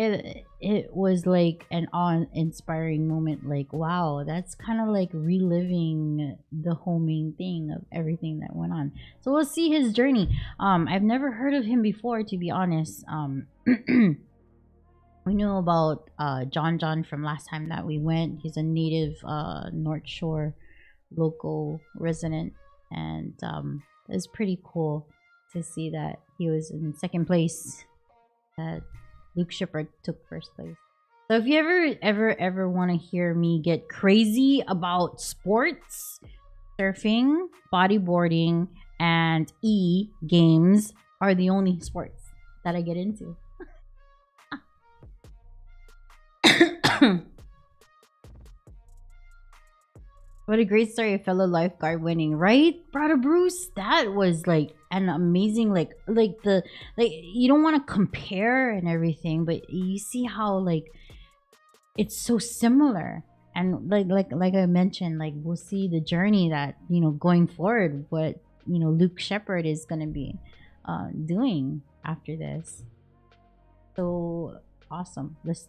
It was like an awe-inspiring moment. Like, wow, that's kind of like reliving the homing thing of everything that went on. So we'll see his journey. I've never heard of him before, to be honest. We knew about John from last time that we went. He's a native North Shore local resident. And it was pretty cool to see that he was in second place. That Luke Shepard took first place. So if you ever want to hear me get crazy about sports, surfing, bodyboarding, and games are the only sports that I get into. What a great story, a fellow lifeguard winning, right, brother Bruce? That was like an amazing, like you don't want to compare and everything, but you see how like it's so similar. And like I mentioned, like we'll see the journey that, you know, going forward, what, you know, Luke Shepard is gonna be doing after this. So awesome. Let's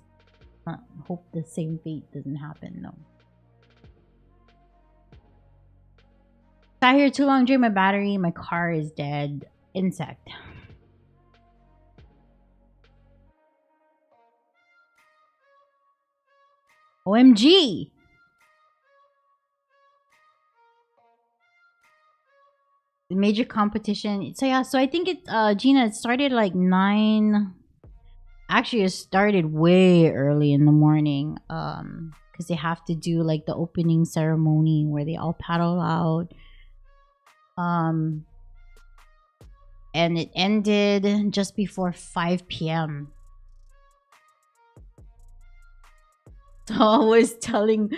hope the same fate doesn't happen though. Sat here too long, drained my battery. My car is dead. Insect. OMG. The major competition. So yeah, so I think it Gina, it started like 9. Actually, it started way early in the morning. Because they have to do like the opening ceremony where they all paddle out. And it ended just before 5 p.m. So I was telling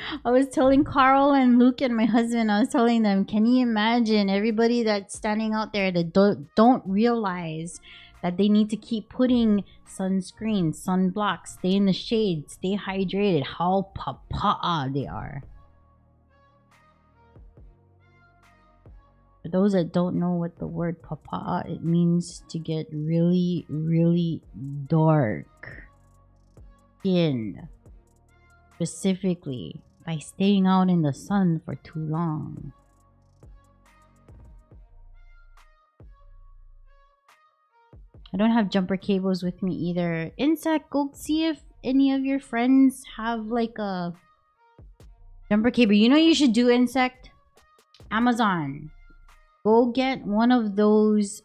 Carl and Luke and my husband, I was telling them, can you imagine everybody that's standing out there that don't realize that they need to keep putting sunscreen, sunblock, stay in the shade, stay hydrated, how papa'a they are. For those that don't know what the word papa'a, it means to get really, really dark skin. Specifically by staying out in the sun for too long. I don't have jumper cables with me either. Insect, go see if any of your friends have like a jumper cable. You know you should do, Insect? Amazon. Go get one of those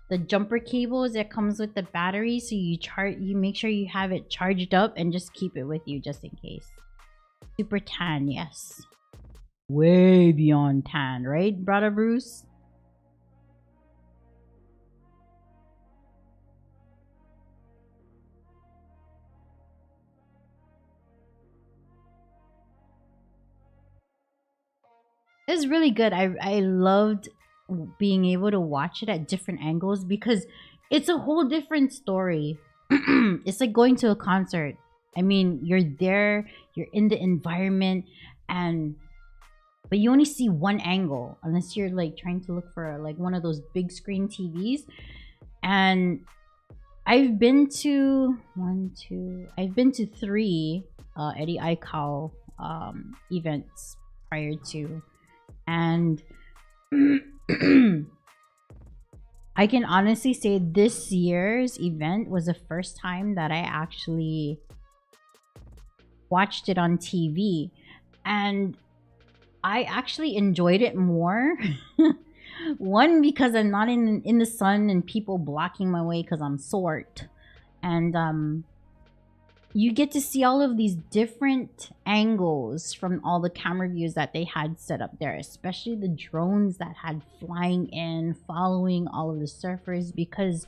the jumper cables that comes with the battery, so you make sure you have it charged up and just keep it with you just in case. Super tan, yes. Way beyond tan, right, brother Bruce? It was really good. I loved being able to watch it at different angles because it's a whole different story. It's like going to a concert. I mean, you're there, you're in the environment, but you only see one angle unless you're like trying to look for like one of those big screen TVs. And I've been to 3 Eddie Aikau events prior to, and I can honestly say this year's event was the first time that I actually watched it on TV, and I actually enjoyed it more. One, because I'm not in the sun and people blocking my way because I'm short, and you get to see all of these different angles from all the camera views that they had set up there, especially the drones that had flying in, following all of the surfers. Because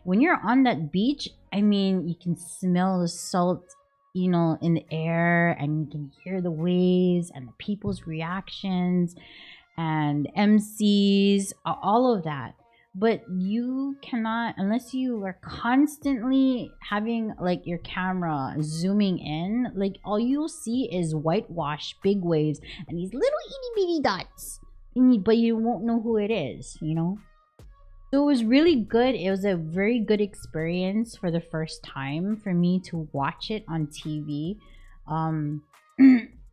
when you're on that beach, I mean, you can smell the salt, you know, in the air, and you can hear the waves and the people's reactions and MCs, all of that. But you cannot, unless you are constantly having like your camera zooming in, like all you'll see is whitewash, big waves, and these little itty bitty dots. But you won't know who it is, you know? So it was really good. It was a very good experience for the first time for me to watch it on TV.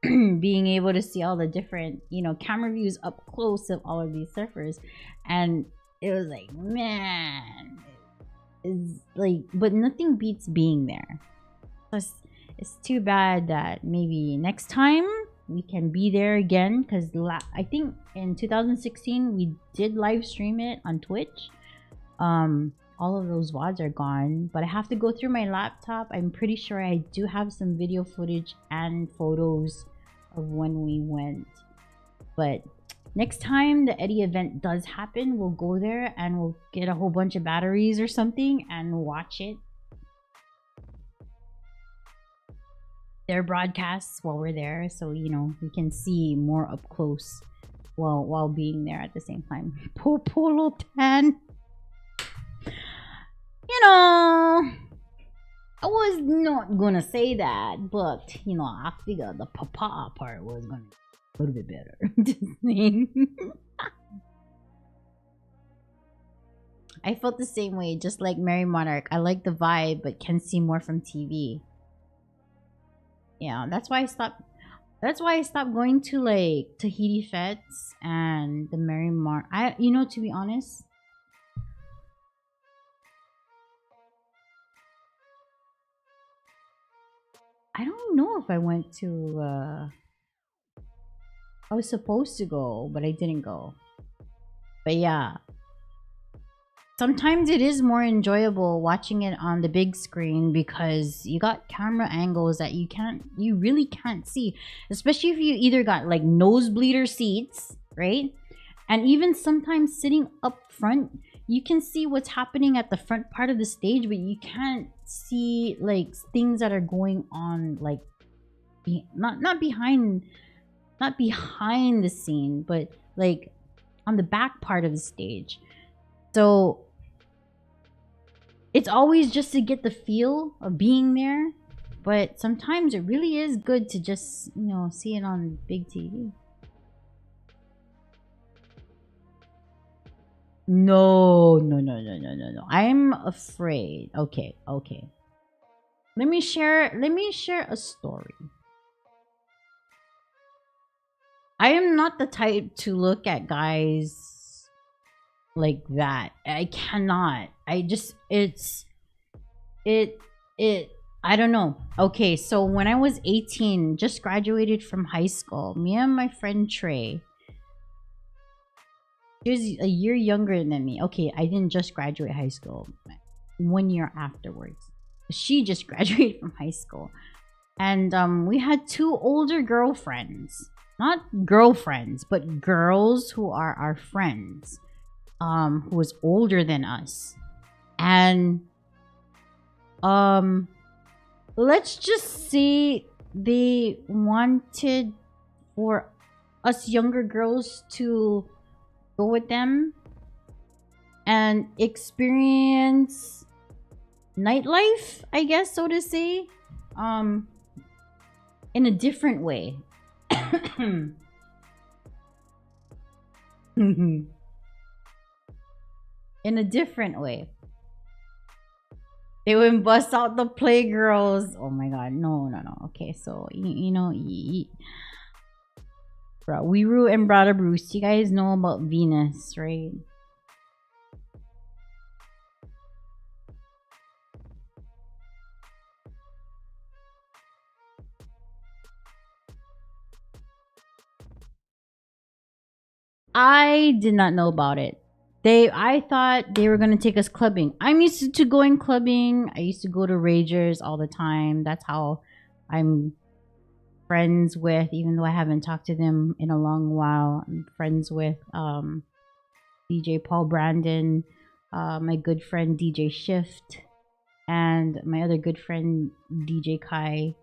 Being able to see all the different, you know, camera views up close of all of these surfers, and it was like, man, it's like, but nothing beats being there. It's too bad that maybe next time we can be there again, because I think in 2016 we did live stream it on Twitch. All of those VODs are gone, but I have to go through my laptop. I'm pretty sure I do have some video footage and photos of when we went. But next time the Eddie event does happen, we'll go there and we'll get a whole bunch of batteries or something and watch it. Their broadcasts while we're there, so you know we can see more up close while being there at the same time. Polo tan. You know, I was not gonna say that, but you know, I figured the papa part was gonna be a little bit better. Just saying. I felt the same way, just like Mary Monarch. I like the vibe, but can see more from TV. Yeah, that's why I stopped. That's why I stopped going to like Tahiti Fets and the Mary Monarch. You know, to be honest, I don't know if I went to. I was supposed to go, but I didn't go. But yeah. Sometimes it is more enjoyable watching it on the big screen because you got camera angles that you really can't see. Especially if you either got like nosebleeder seats, right? And even sometimes sitting up front, you can see what's happening at the front part of the stage, but you can't see like things that are going on, like not behind the scene, but like on the back part of the stage. So it's always just to get the feel of being there, but sometimes it really is good to just, you know, see it on big TV. No. I'm afraid. Okay. Let me share a story. I am not the type to look at guys like that. I cannot. I don't know. Okay, so when I was 18, just graduated from high school, me and my friend Trey, she was a year younger than me. Okay, I didn't just graduate high school. 1 year afterwards. She just graduated from high school. And we had 2 older girlfriends. Not girlfriends, but girls who are our friends. Who was older than us. And let's just say they wanted for us younger girls to go with them and experience nightlife, I guess, so to say, in a different way. In a different way. They would bust out the Playgirls. Oh my god, no, no, no. Okay, so you know, bro, Weeru and Brother Bruce, you guys know about Venus, right? I did not know about it. I thought they were gonna take us clubbing. I'm used to going clubbing. I used to go to Ragers all the time. That's how I'm friends with, even though I haven't talked to them in a long while. I'm friends with DJ Paul Brandon, my good friend DJ Shift, and my other good friend DJ Kai.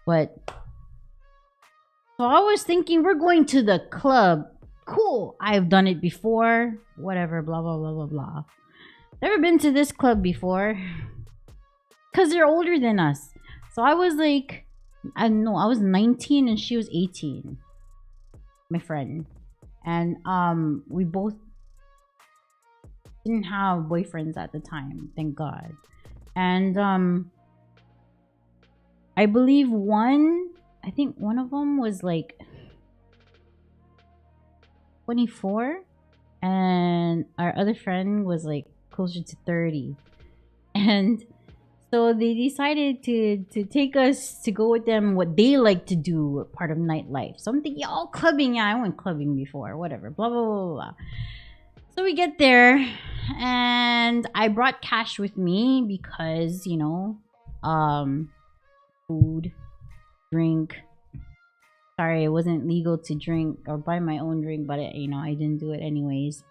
But so I was thinking we're going to the club. Cool. I've done it before. Whatever. Blah blah blah blah blah. Never been to this club before. Cause they're older than us. So I was like, I don't know. I was 19 and she was 18. My friend, and we both didn't have boyfriends at the time. Thank God. And I believe I think one of them was like 24 and our other friend was like closer to 30. And so they decided to take us to go with them what they like to do, part of nightlife. So I'm thinking, oh, clubbing. Yeah, I went clubbing before. Whatever. Blah, blah, blah, blah. So we get there and I brought cash with me because, you know, food, drink. Sorry, it wasn't legal to drink or buy my own drink, but you know, I didn't do it anyways.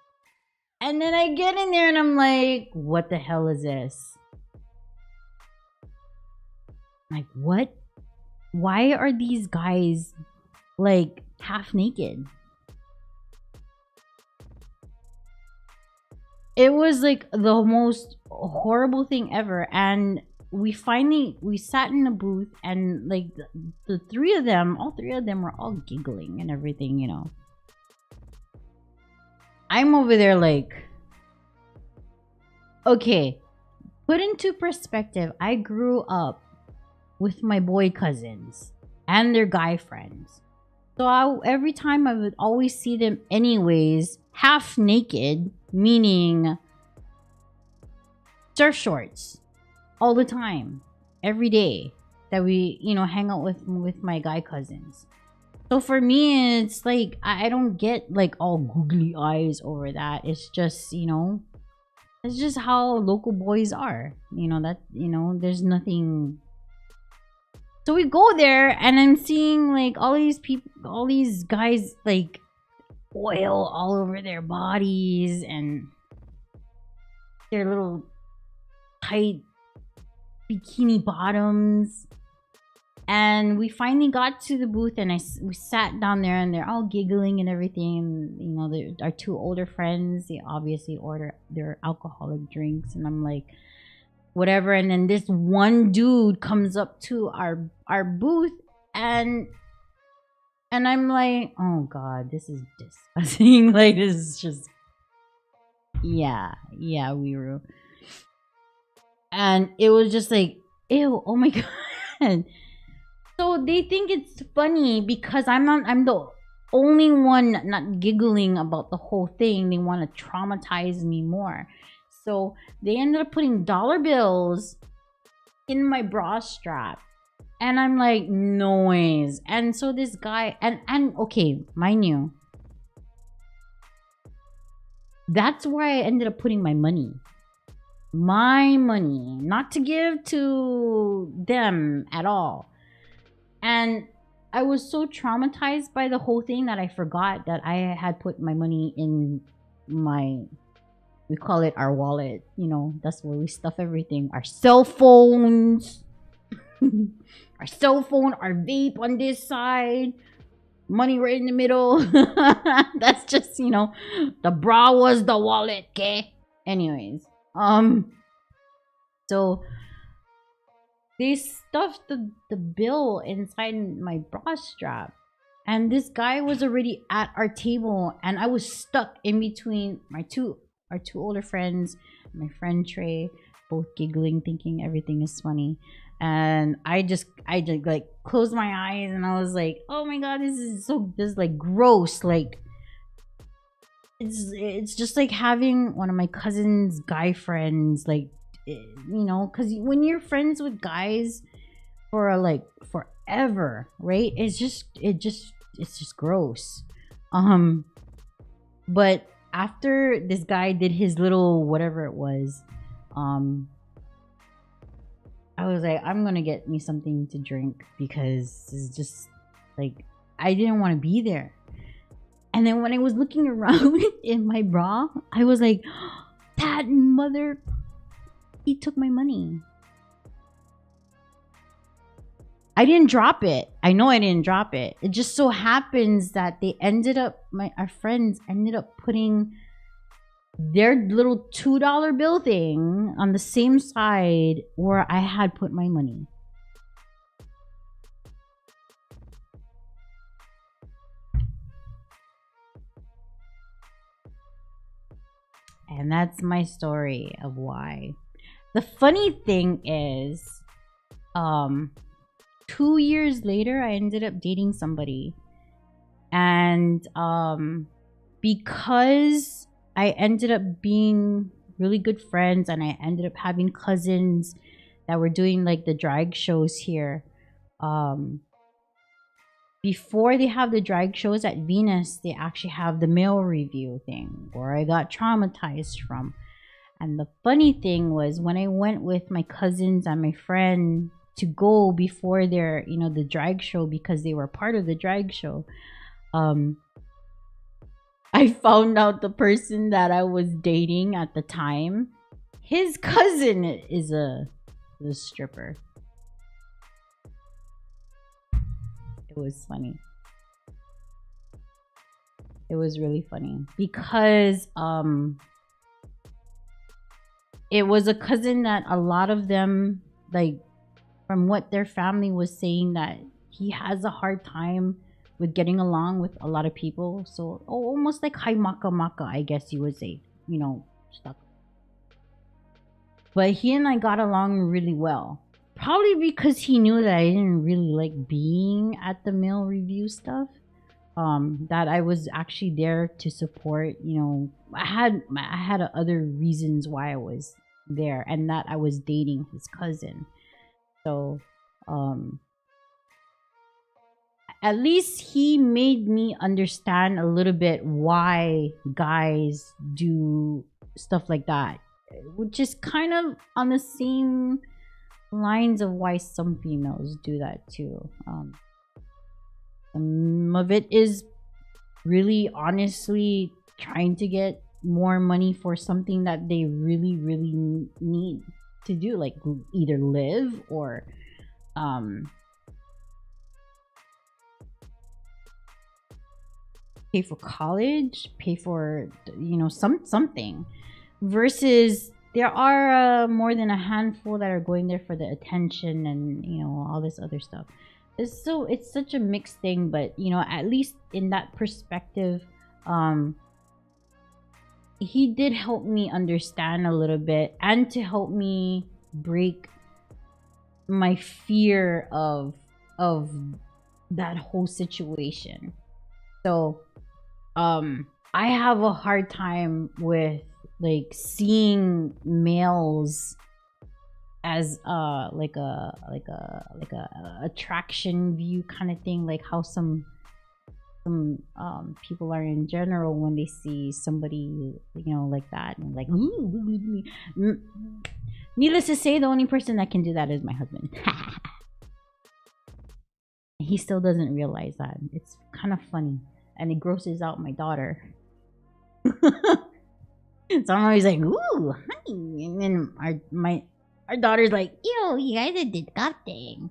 And then I get in there and I'm like, what the hell is this? Like, what? Why are these guys like half naked? It was like the most horrible thing ever. And we sat in a booth and like the three of them, all three of them were all giggling and everything, you know. I'm over there like, okay, put into perspective, I grew up with my boy cousins and their guy friends. So every time I would always see them anyways, half naked, meaning surf shorts, all the time, every day that we, you know, hang out with my guy cousins. So for me, it's like I don't get like all googly eyes over that. It's just, you know, it's just how local boys are. You know, that, you know, there's nothing. So we go there and I'm seeing like all these people, all these guys like oil all over their bodies and their little tight bikini bottoms. And we finally got to the booth and we sat down there and they're all giggling and everything. And, you know, our two older friends, they obviously order their alcoholic drinks. And I'm like, whatever. And then this one dude comes up to our booth and I'm like, oh God, this is disgusting. Like, this is just, yeah, we were. And it was just like, ew, oh my God. So they think it's funny because I'm the only one not giggling about the whole thing. They want to traumatize me more. So they ended up putting dollar bills in my bra strap. And I'm like, noise. And so this guy, and okay, mind you, that's where I ended up putting my money. My money. Not to give to them at all. And I was so traumatized by the whole thing that I forgot that I had put my money in we call it our wallet. You know, that's where we stuff everything. Our cell phones. Our cell phone, our vape on this side. Money right in the middle. That's just, you know, the bra was the wallet, okay? Anyways. So they stuffed the bill inside my bra strap. And this guy was already at our table and I was stuck in between my two our two older friends, my friend Trey, both giggling, thinking everything is funny. And I just like closed my eyes and I was like, oh my god, this is like gross. Like it's just like having one of my cousin's guy friends, like, you know, because when you're friends with guys for like forever, right? It's just gross. But after this guy did his little whatever it was, I was like, I'm gonna get me something to drink because it's just like I didn't want to be there. And then when I was looking around in my bra, I was like, that mother, he took my money. I didn't drop it. I know I didn't drop it. It just so happens that they ended up, our friends ended up putting their little $2 bill thing on the same side where I had put my money. And that's my story of why. The funny thing is, 2 years later, I ended up dating somebody. And because I ended up being really good friends and I ended up having cousins that were doing like the drag shows here. Before they have the drag shows at Venus, they actually have the male review thing where I got traumatized from. And the funny thing was when I went with my cousins and my friend to go before their, you know, the drag show, because they were part of the drag show, I found out the person that I was dating at the time, his cousin is a stripper. It was funny. It was really funny because it was a cousin that a lot of them, like, from what their family was saying, that he has a hard time with getting along with a lot of people. So almost like high maka maka, I guess you would say, you know, stuff. But he and I got along really well. Probably because he knew that I didn't really like being at the male review stuff. That I was actually there to support, you know, I had other reasons why I was there, and that I was dating his cousin. So, at least he made me understand a little bit why guys do stuff like that, which is kind of on the same lines of why some females do that too. Some of it is really honestly trying to get more money for something that they really need to do, like either live or pay for college, pay for, you know, something, versus there are more than a handful that are going there for the attention and, you know, all this other stuff. It's such a mixed thing, but, you know, at least in that perspective, he did help me understand a little bit and to help me break my fear of that whole situation. So I have a hard time with like seeing males as like a attraction view kind of thing, like how some people are in general when they see somebody, you know, like that, and like, ooh. Needless to say, the only person that can do that is my husband. He still doesn't realize that. It's kind of funny, and it grosses out my daughter. So I'm always like, ooh, honey, and then our daughter's like, ew, you guys are disgusting.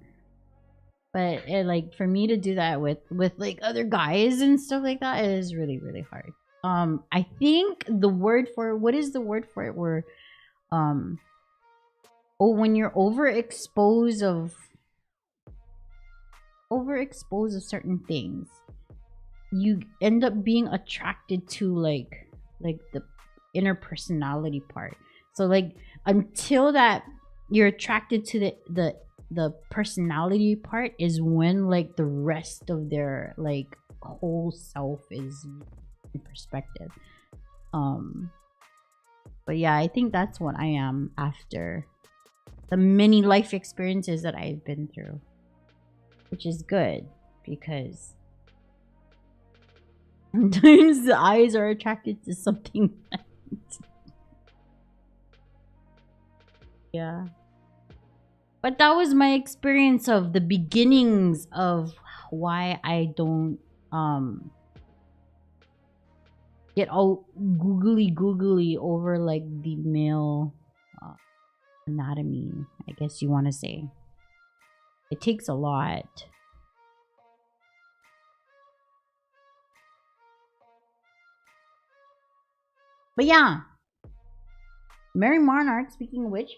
But like, for me to do that with like other guys and stuff like that, it is really hard. I think the word for, what is the word for it, where when you're overexposed of certain things, you end up being attracted to like the inner personality part. So like until that you're attracted to the personality part is when like the rest of their like whole self is in perspective. But yeah, I think that's what I am after the many life experiences that I've been through, which is good because sometimes the eyes are attracted to something else. Yeah. But that was my experience of the beginnings of why I don't get all googly over like the male anatomy, I guess you want to say. It takes a lot. But yeah, Mary Monarch, speaking of which,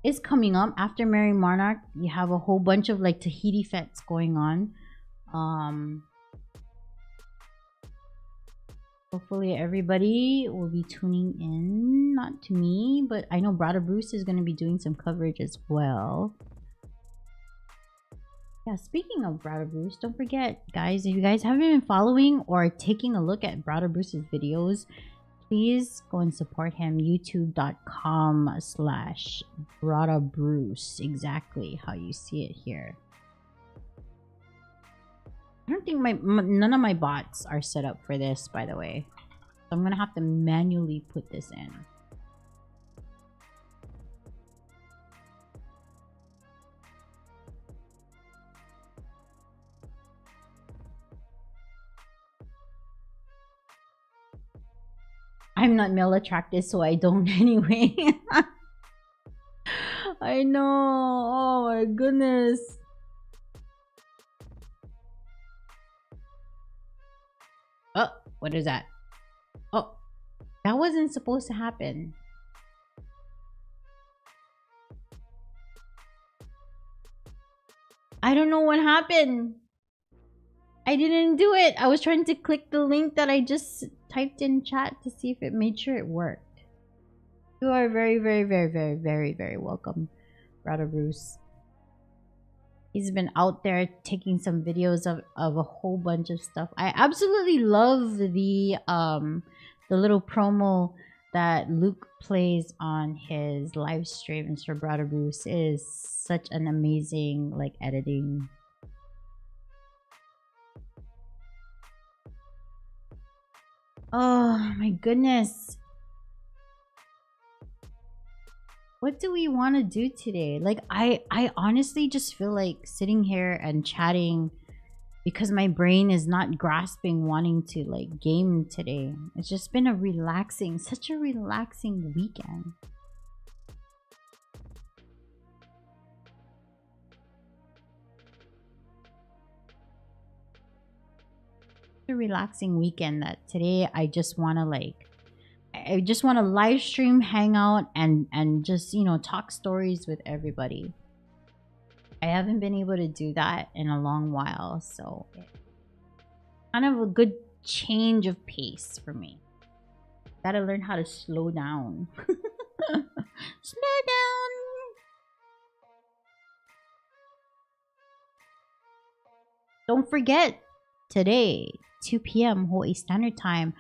is coming up. After Mary Monarch, you have a whole bunch of like Tahiti fetes going on. Hopefully everybody will be tuning in. Not to me, but I know Brother Bruce is going to be doing some coverage as well. Yeah, speaking of Brother Bruce, don't forget, guys, if you guys haven't been following or taking a look at Brother Bruce's videos, please go and support him. youtube.com/Brother Bruce. Exactly how you see it here. I don't think none of my bots are set up for this, by the way. So I'm gonna have to manually put this in. I'm not male attracted, so I don't anyway. I know. Oh my goodness. Oh, what is that? Oh, that wasn't supposed to happen. I don't know what happened. I didn't do it. I was trying to click the link that I just typed in chat to see if it made sure it worked. You are very, very, very, very, very, very welcome, Brother Bruce. He's been out there taking some videos of a whole bunch of stuff. I absolutely love the little promo that Luke plays on his live streams for Brother Bruce. It is such an amazing like editing. Oh my goodness. What do we want to do today? Like I honestly just feel like sitting here and chatting because my brain is not grasping wanting to like game today. It's just been such a relaxing weekend. A relaxing weekend that today I just want to live stream, hang out, and just, you know, talk stories with everybody. I haven't been able to do that in a long while, so kind of a good change of pace for me. Gotta learn how to slow down. Slow down. Don't forget, today, 2 p.m. Hawaii Standard Time,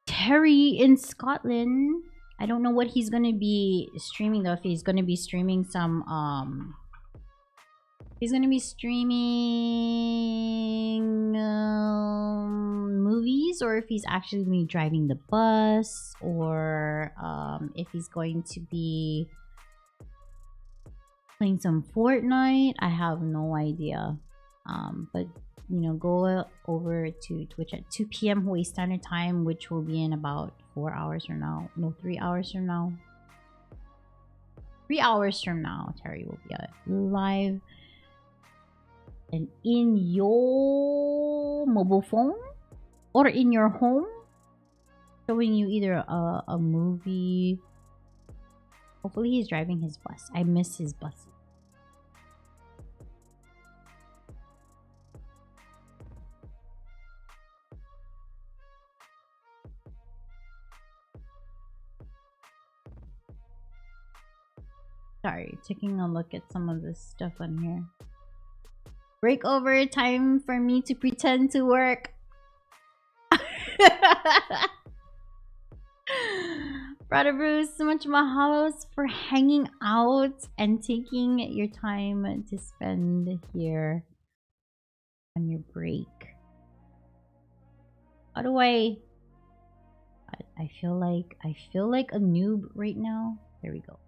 Terry in Scotland. I don't know what he's gonna be streaming though. If he's gonna be streaming some he's gonna be streaming movies, or if he's actually gonna be driving the bus, or if he's going to be playing some Fortnite. I have no idea. But you know, go over to Twitch at 2 p.m. Hawaii Standard Time, which will be in about 4 hours from now. No, 3 hours from now. 3 hours from now, Terry will be live. And in your mobile phone or in your home, showing you either a movie. Hopefully he's driving his bus. I miss his bus. Sorry, taking a look at some of this stuff on here. Break over, time for me to pretend to work. Brother Bruce, so much mahalos for hanging out and taking your time to spend here on your break. How do I feel like a noob right now. There we go.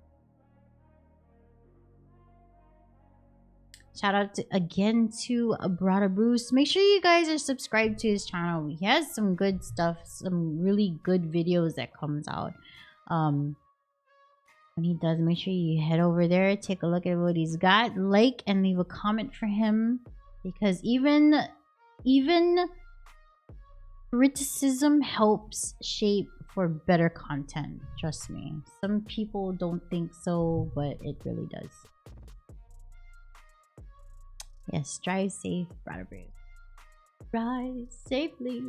Shout out again to Brother Bruce. Make sure you guys are subscribed to his channel. He has some good stuff, some really good videos that comes out. When he does, make sure you head over there, take a look at what he's got, like and leave a comment for him, because even criticism helps shape for better content. Trust me. Some people don't think so, but it really does. Yes, drive safe, Brother Bruce. Drive safely.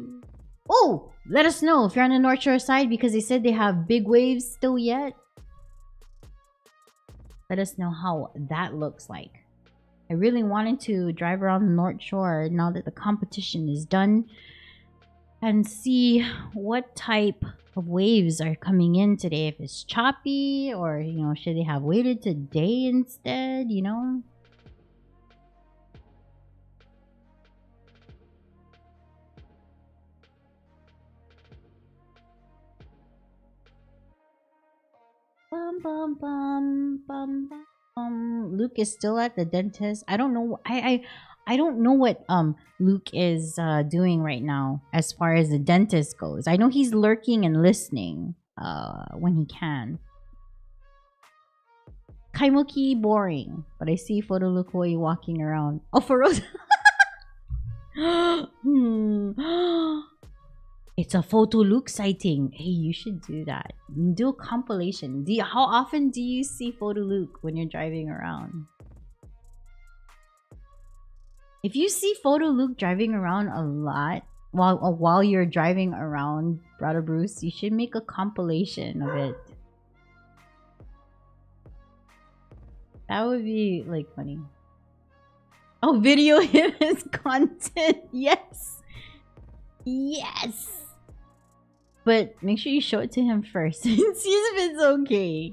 Oh, let us know if you're on the North Shore side, because they said they have big waves still yet. Let us know how that looks like. I really wanted to drive around the North Shore now that the competition is done and see what type of waves are coming in today. If it's choppy, or, you know, should they have waited today instead, you know? Bum, bum, bum, bum, bum. Luke is still at the dentist. I don't know. I don't know what Luke is doing right now as far as the dentist goes. I know he's lurking and listening when he can. Kaimuki boring, but I see Photo Luke Hawaii walking around. Oh, for real? It's a Photo Luke sighting. Hey, you should do that. Do a compilation. How often do you see Photo Luke when you're driving around? If you see Photo Luke driving around a lot while you're driving around, Brother Bruce, you should make a compilation of it. That would be like funny. Oh, video him as content. Yes. Yes. But make sure you show it to him first and see if it's okay.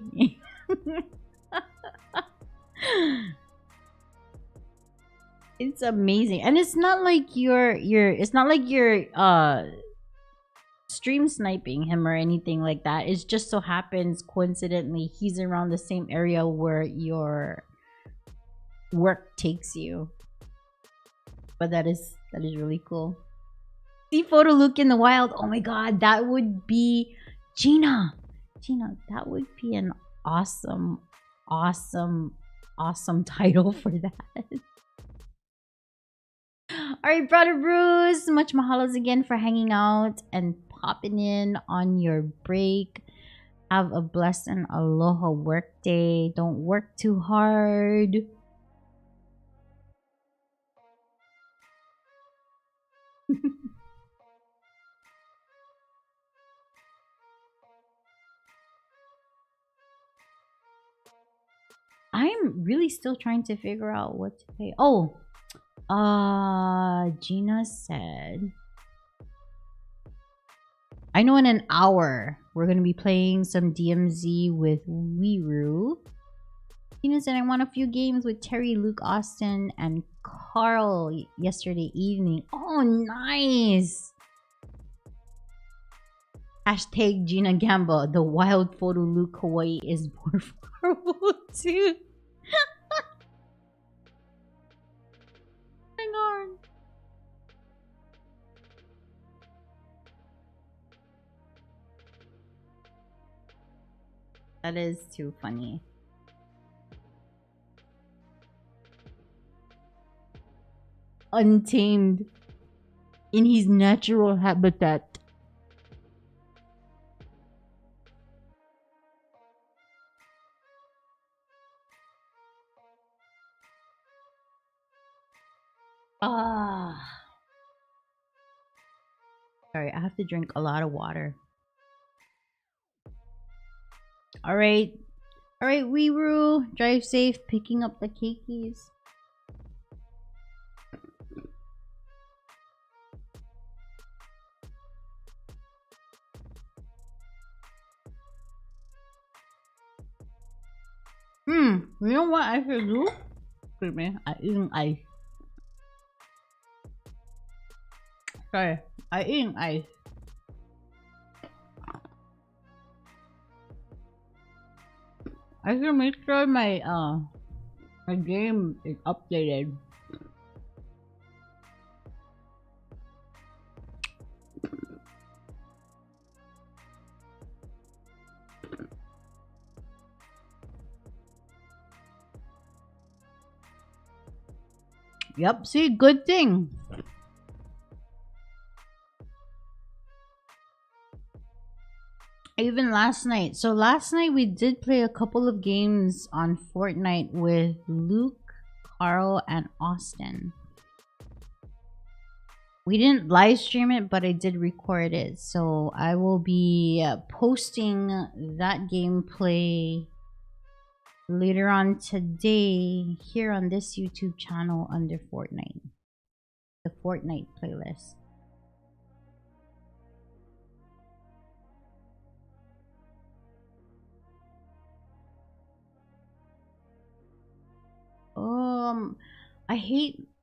It's amazing. And it's not like you're stream sniping him or anything like that. It just so happens coincidentally he's around the same area where your work takes you. But that is really cool. See Photo Luke in the wild. Oh my god, that would be Gina, that would be an awesome title for that. Alright, Brother Bruce, much mahalos again for hanging out and popping in on your break. Have a blessed and aloha work day. Don't work too hard. I'm really still trying to figure out what to pay. Oh, Gina said, I know in an hour we're gonna be playing some DMZ with Weeru. Gina said, I won a few games with Terry, Luke, Austin, and Carl yesterday evening. Oh, nice. Hashtag Gina Gamba. The wild Photo Luke Hawaii is more horrible too. Hang on. That is too funny. Untamed in his natural habitat. Sorry, I have to drink a lot of water. All right, Alright, Weeru, drive safe, picking up the keikis. You know what I should do? Excuse me, I eating ice. Sorry, I eating ice. I should make sure my my game is updated. Yep, see, good thing. Even last night. So last night we did play a couple of games on Fortnite with Luke, Carl, and Austin. We didn't live stream it, but I did record it. So I will be posting that gameplay later on today here on this YouTube channel under Fortnite. The Fortnite playlist.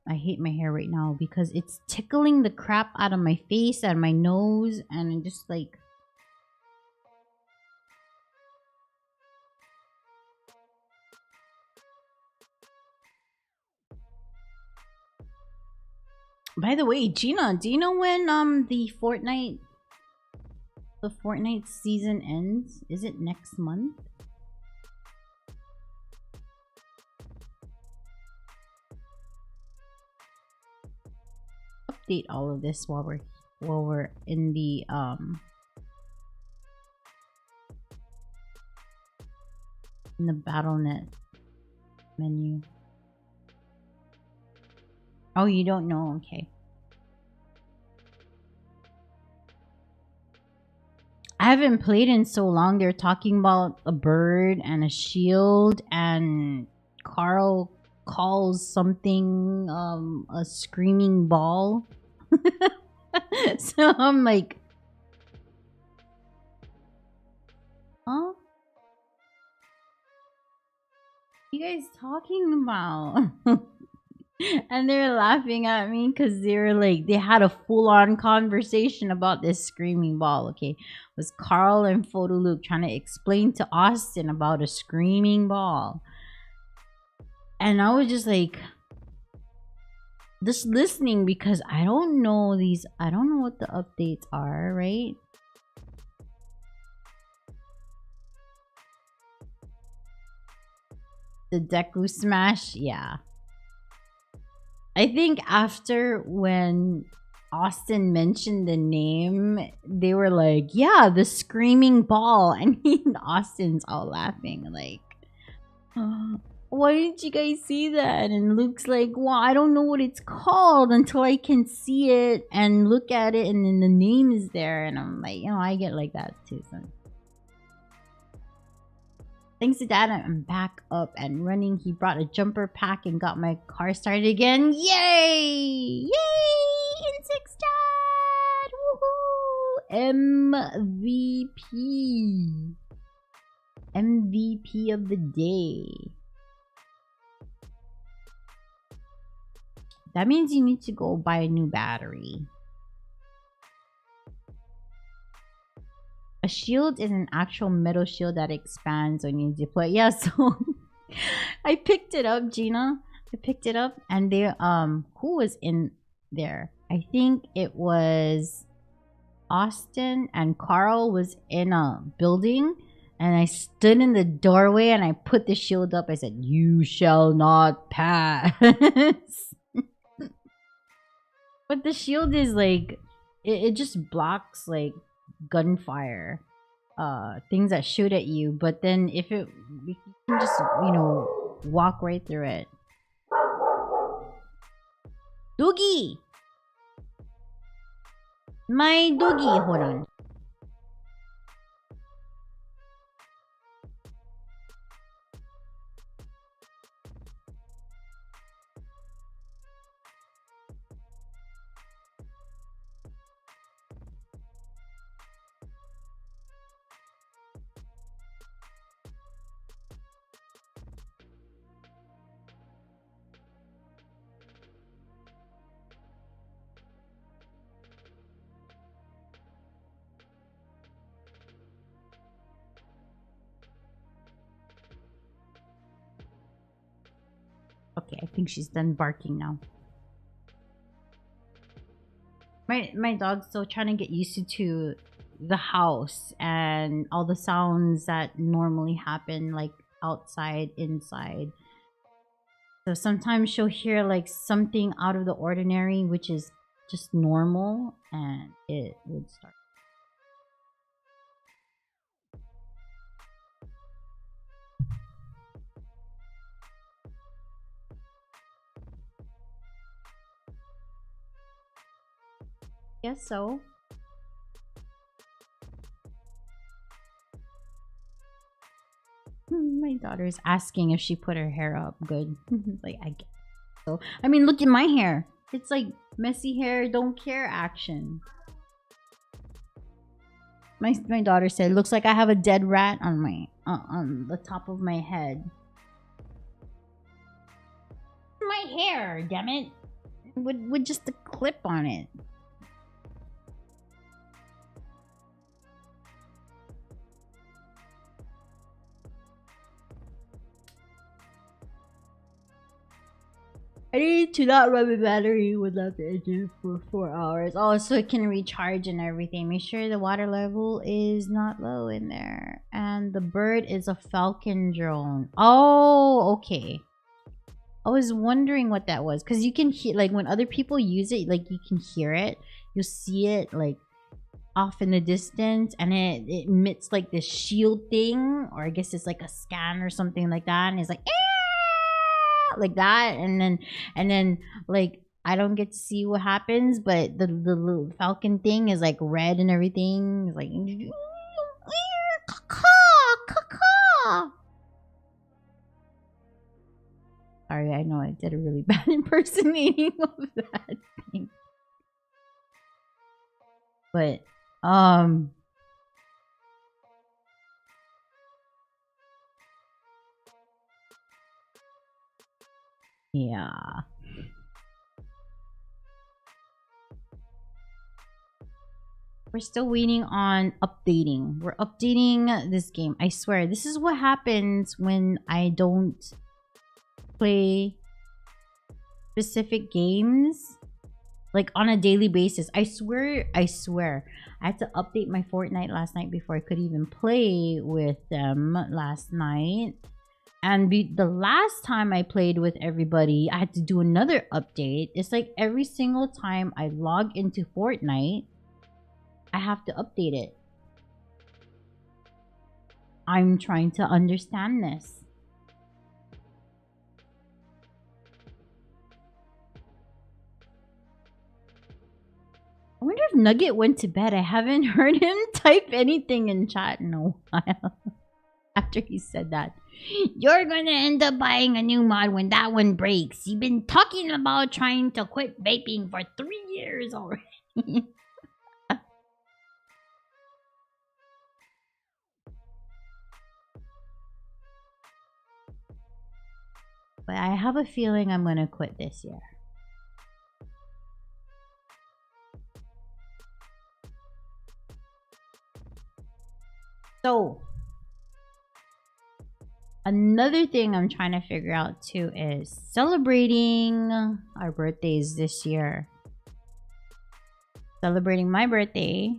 I hate my hair right now because it's tickling the crap out of my face and my nose, and I'm just like, by the way, Gina, do you know when the Fortnite season ends? Is it next month? Update all of this while we're in the BattleNet menu. Oh, you don't know? Okay. I haven't played in so long. They're talking about a bird and a shield, and Carl calls something a screaming ball. So I'm like, huh? What are you guys talking about? And they're laughing at me because they were like, they had a full-on conversation about this screaming ball. Okay, it was Carl and Photo Luke trying to explain to Austin about a screaming ball, and I was just like, just listening because I don't know what the updates are, right? The Deku Smash, yeah. I think after when Austin mentioned the name, they were like, yeah, the screaming ball. And Austin's all laughing like, why didn't you guys see that? And Luke's like, well, I don't know what it's called until I can see it and look at it, and then the name is there. And I'm like, you know, I get like that too. So. Thanks to Dad, I'm back up and running. He brought a jumper pack and got my car started again. Yay! Yay! Insect Dad! Woohoo! MVP. MVP of the day. That means you need to go buy a new battery. A shield is an actual metal shield that expands when you deploy. Yeah, so I picked it up, Gina. I picked it up, and there who was in there? I think it was Austin, and Carl was in a building, and I stood in the doorway and I put the shield up. I said, "You shall not pass." But the shield is like it just blocks like gunfire, things that shoot at you, but then if you can just, you know, walk right through it. Doogie! My doogie, hold on. think she's done barking now. My dog's still trying to get used to the house and all the sounds that normally happen, like outside, inside. So sometimes she'll hear like something out of the ordinary, which is just normal, and it would start. Guess so. My daughter's asking if she put her hair up good. Like, I guess so. I mean, look at my hair. It's like messy hair, don't care action. My daughter said, looks like I have a dead rat on my on the top of my head. My hair, damn it. With just a clip on it. I need to not run the battery without the engine for 4 hours. Oh, so it can recharge and everything. Make sure the water level is not low in there. And the bird is a falcon drone. Oh, okay. I was wondering what that was. Because you can hear, like, when other people use it, like, you can hear it. You'll see it, like, off in the distance. And it emits, like, this shield thing. Or I guess it's, like, a scan or something like that. And it's like, like that, and then like I don't get to see what happens, but the little falcon thing is like red and everything. It's like sorry, I know I did a really bad impersonating of that thing, but yeah. We're still waiting on updating. We're updating this game. I swear, this is what happens when I don't play specific games like on a daily basis. I swear. I had to update my Fortnite last night before I could even play with them last night. And the last time I played with everybody, I had to do another update. It's like every single time I log into Fortnite, I have to update it. I'm trying to understand this. I wonder if Nugget went to bed. I haven't heard him type anything in chat in a while. After he said that. You're gonna end up buying a new mod when that one breaks. You've been talking about trying to quit vaping for 3 years already. But I have a feeling I'm gonna quit this year. So another thing I'm trying to figure out too is celebrating our birthdays this year. Celebrating my birthday,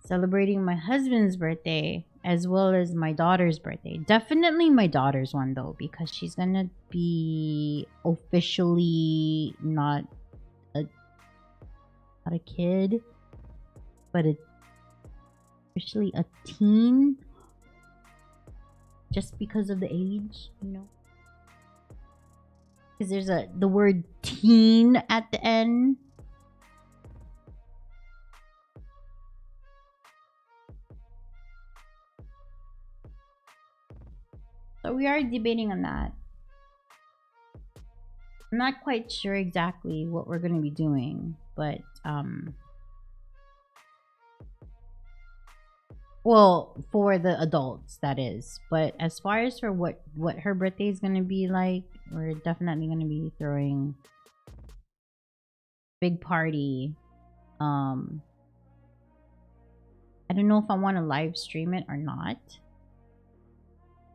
celebrating my husband's birthday, as well as my daughter's birthday. Definitely my daughter's one though, because she's gonna be officially not a kid, but officially a teen. Just because of the age, you know, because there's the word teen at the end. So we are debating on that. I'm not quite sure exactly what we're going to be doing, but well, for the adults, that is. But as far as for what her birthday is going to be like, we're definitely going to be throwing big party. I don't know if I want to live stream it or not,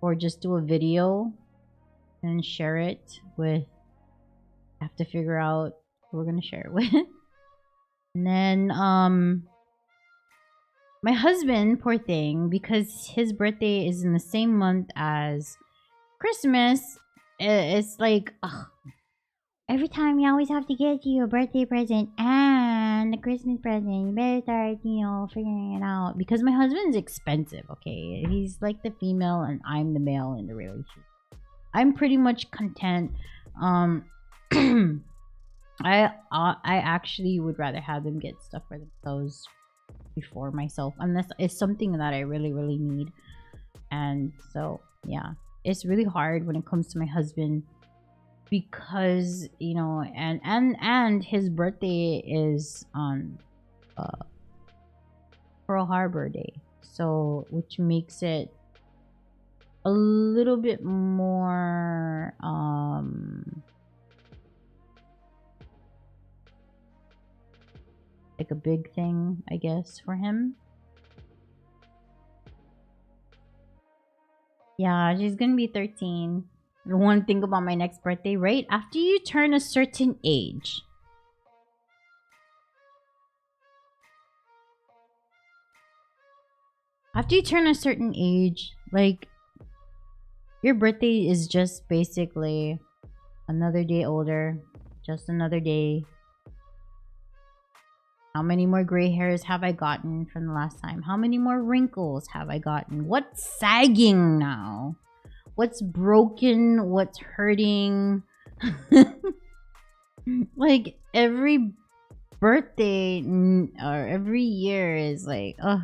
or just do a video and share it with I have to figure out who we're gonna share it with. And then my husband, poor thing, because his birthday is in the same month as Christmas, it's like, ugh, every time you always have to get you a birthday present and a Christmas present. You better start, figuring it out. Because my husband's expensive, okay? He's like the female and I'm the male in the relationship. I'm pretty much content. I actually would rather have them get stuff for themselves before myself, unless it's something that I really, really need. And so, yeah, it's really hard when it comes to my husband because, and his birthday is on Pearl Harbor Day. So, which makes it a little bit more, like a big thing, I guess, for him. Yeah, she's gonna be 13. One thing about my next birthday, right? After you turn a certain age, like, your birthday is just basically another day older, just another day. How many more gray hairs have I gotten from the last time? How many more wrinkles have I gotten? What's sagging now? What's broken? What's hurting? Like, every birthday or every year is like, ugh.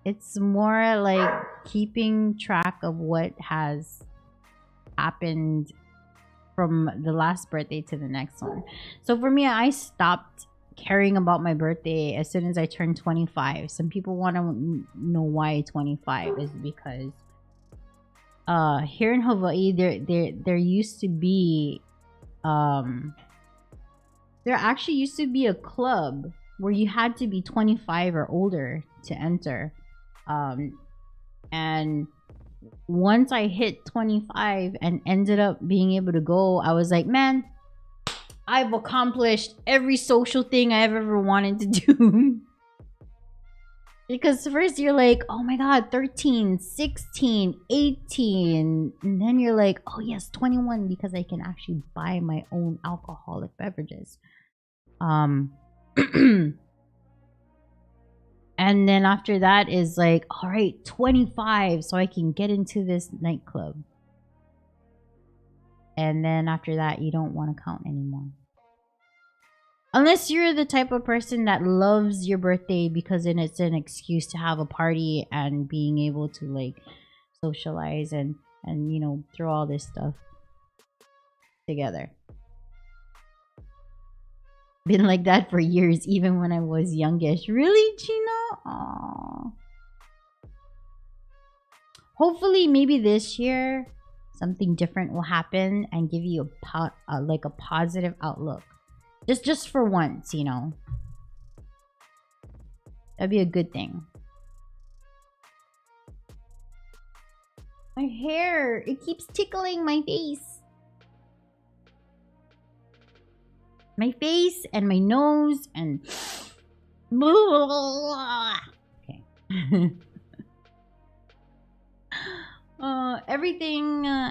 It's more like keeping track of what has happened from the last birthday to the next one. So for me, I stopped caring about my birthday as soon as I turned 25. Some people want to know why 25 is because here in Hawaii there used to be there actually used to be a club where you had to be 25 or older to enter, and once I hit 25 and ended up being able to go, I was like, man, I've accomplished every social thing I've ever wanted to do. Because first you're like, oh my god, 13, 16, 18. And then you're like, oh yes, 21, because I can actually buy my own alcoholic beverages. And then after that is like, all right, 25, so I can get into this nightclub. And then after that, you don't want to count anymore. Unless you're the type of person that loves your birthday because then it's an excuse to have a party and being able to like socialize and throw all this stuff together. Been like that for years, even when I was youngish. Really, Chino? Aww. Hopefully, maybe this year something different will happen and give you a positive outlook. Just for once, That'd be a good thing. My hair, it keeps tickling my face. My face and my nose and... Okay.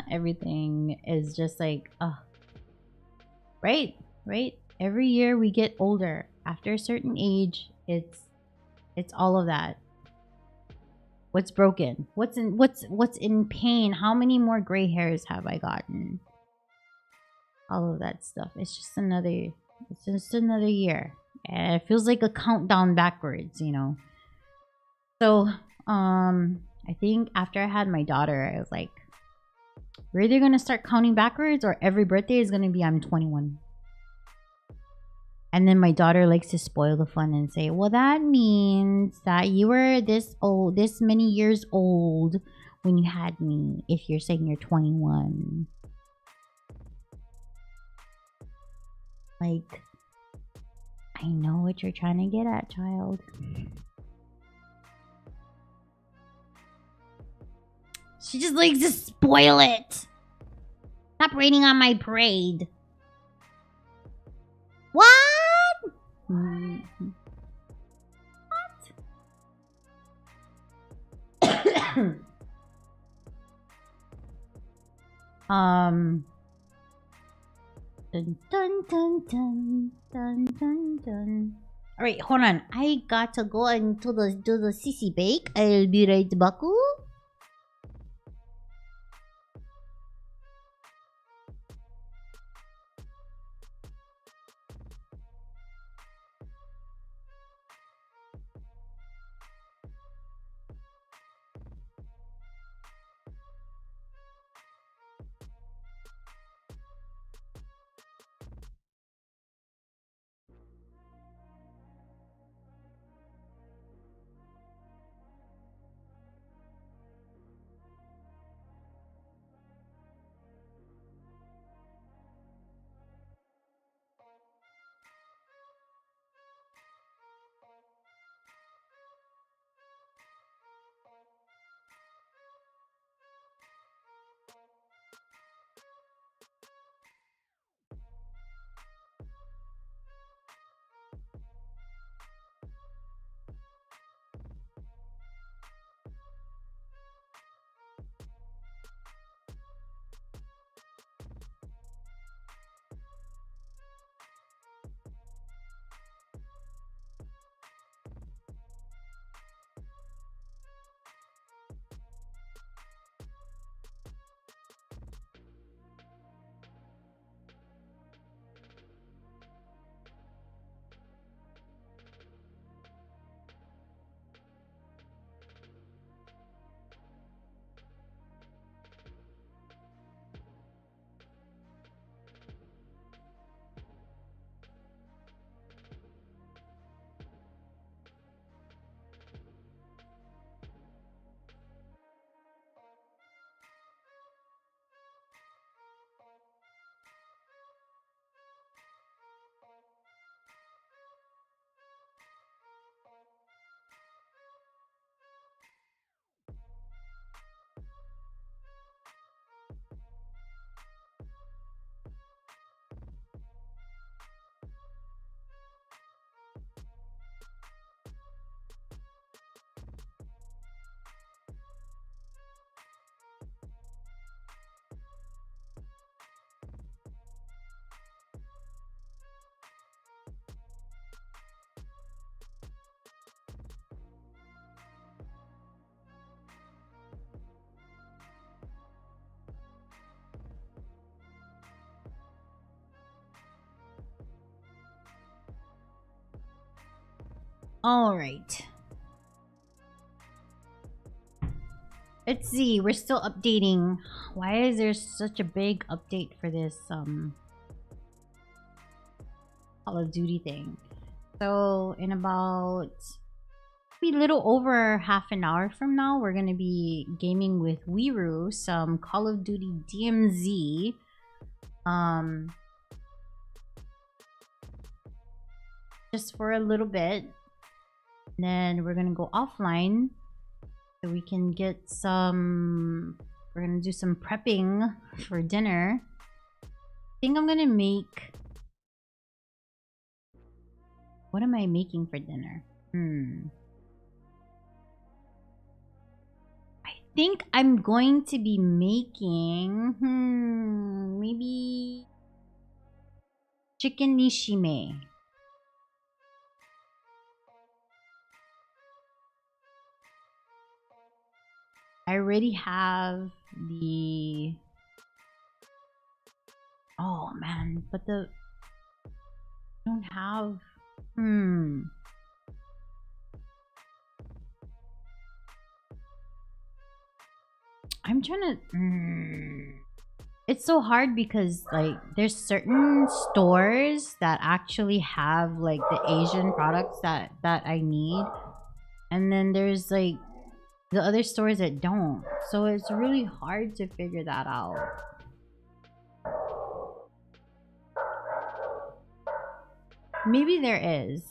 Everything is just like, right? Every year we get older. After a certain age, it's all of that. What's broken? What's in pain? How many more gray hairs have I gotten? All of that stuff. It's just another year. And it feels like a countdown backwards, So, I think after I had my daughter, I was like, we're either gonna start counting backwards or every birthday is gonna be I'm 21. And then my daughter likes to spoil the fun and say, well, that means that you were this many years old when you had me, if you're saying you're 21. Like, I know what you're trying to get at, child. She just likes to spoil it. Stop raining on my parade. What? Mm. Dun, dun, dun, dun, dun, dun, dun. All right, hold on. I got to go and do the sissy bake. I'll be right back. All right. Let's see. We're still updating. Why is there such a big update for this Call of Duty thing? So in about a little over half an hour from now, we're gonna be gaming with Wiru some Call of Duty DMZ. Just for a little bit. Then we're gonna go offline so we can get some. We're gonna do some prepping for dinner. I think I'm gonna make. What am I making for dinner? I think I'm going to be making maybe chicken nishime. I already have the... Oh man, but the... I don't have... I'm trying to... It's so hard because like there's certain stores that actually have like the Asian products that I need. And then there's like the other stores that don't. So it's really hard to figure that out. Maybe there is.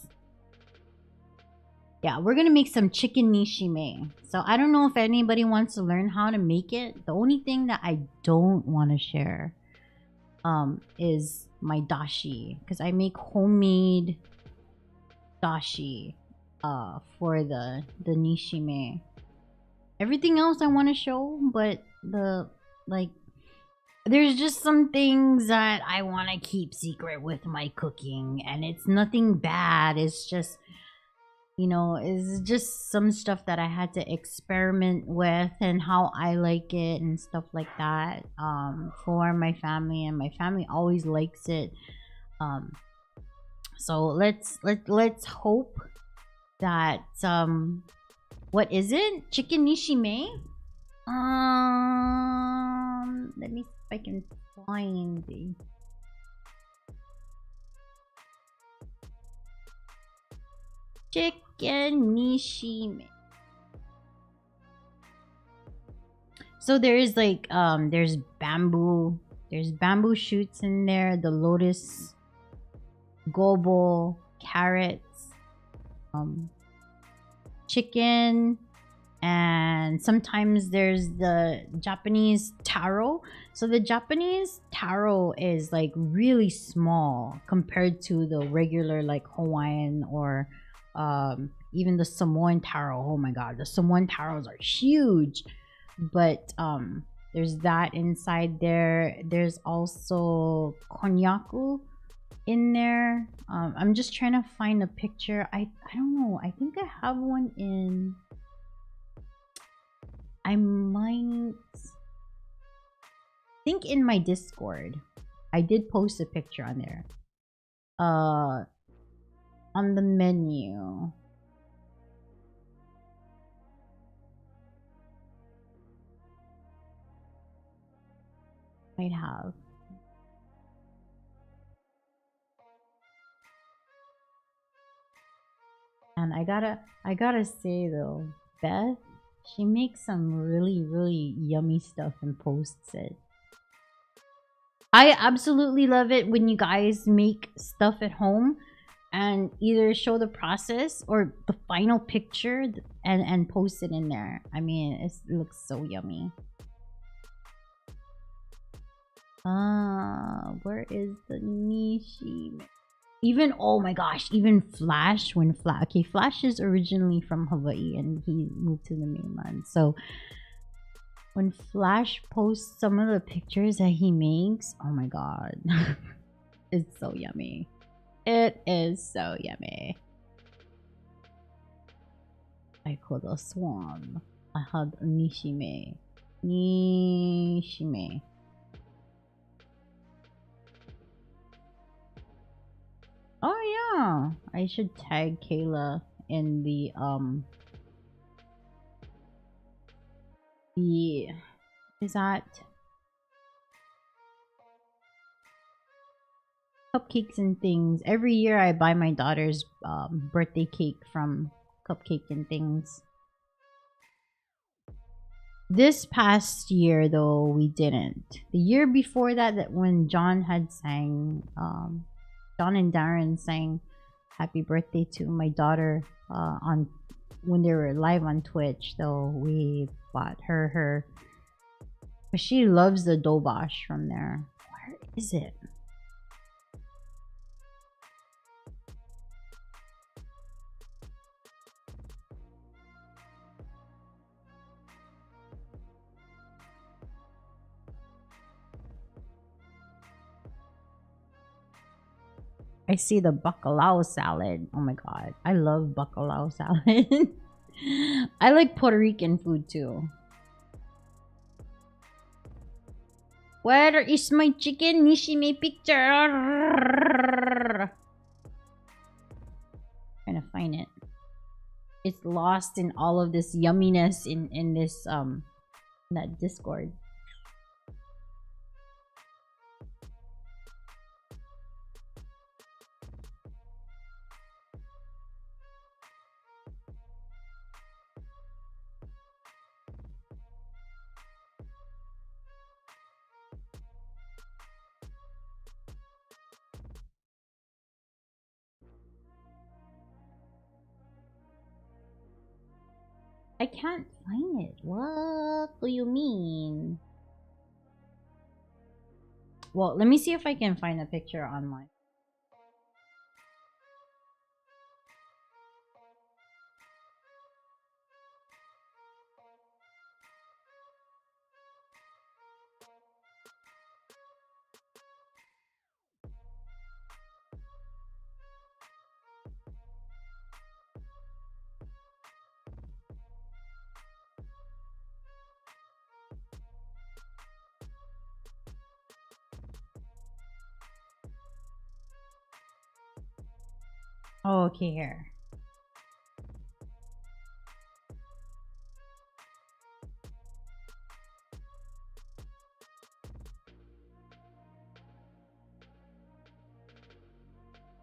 Yeah, we're gonna make some chicken nishime. So I don't know if anybody wants to learn how to make it. The only thing that I don't want to share is my dashi, because I make homemade dashi for the nishime. Everything else I want to show, but there's just some things that I want to keep secret with my cooking, and it's nothing bad. It's just, you know, it's just some stuff that I had to experiment with and how I like it and stuff like that, for my family, and my family always likes it. So let's hope that what is it? Chicken nishime? Let me see if I can find the chicken nishime. So there's like there's bamboo shoots in there, the lotus, gobo, carrots, chicken, and sometimes there's the Japanese taro. So the Japanese taro is like really small compared to the regular like Hawaiian or even the Samoan taro. Oh my god, the Samoan taros are huge. But there's that inside there. There's also konyaku in there. I'm just trying to find a picture. I don't know. I think I have one in. I might think in my Discord. I did post a picture on there. On the menu. Might have. And I gotta say though, Beth, she makes some really yummy stuff and posts it. I absolutely love it when you guys make stuff at home and either show the process or the final picture and post it in there. I mean, it looks so yummy. Where is the nishi? Even, oh my gosh, even Flash, okay, Flash is originally from Hawaii and he moved to the mainland. So when Flash posts some of the pictures that he makes, oh my god, it's so yummy. It is so yummy. I could have sworn I had a nishime. Nishime. Oh yeah, I should tag Kayla in the is that cupcakes and things. Every year I buy my daughter's birthday cake from Cupcake and Things. This past year though we didn't. The year before that when John had sang John and Darren sang happy birthday to my daughter on when they were live on Twitch, though we bought her but she loves the dobosh from there. Where is it? I see the bacalao salad. Oh my god. I love bacalao salad. I like Puerto Rican food too. Where is my chicken nishime picture? Trying to find it. It's lost in all of this yumminess in this that Discord. I can't find it. What do you mean? Well, let me see if I can find a picture online. Oh, okay, here.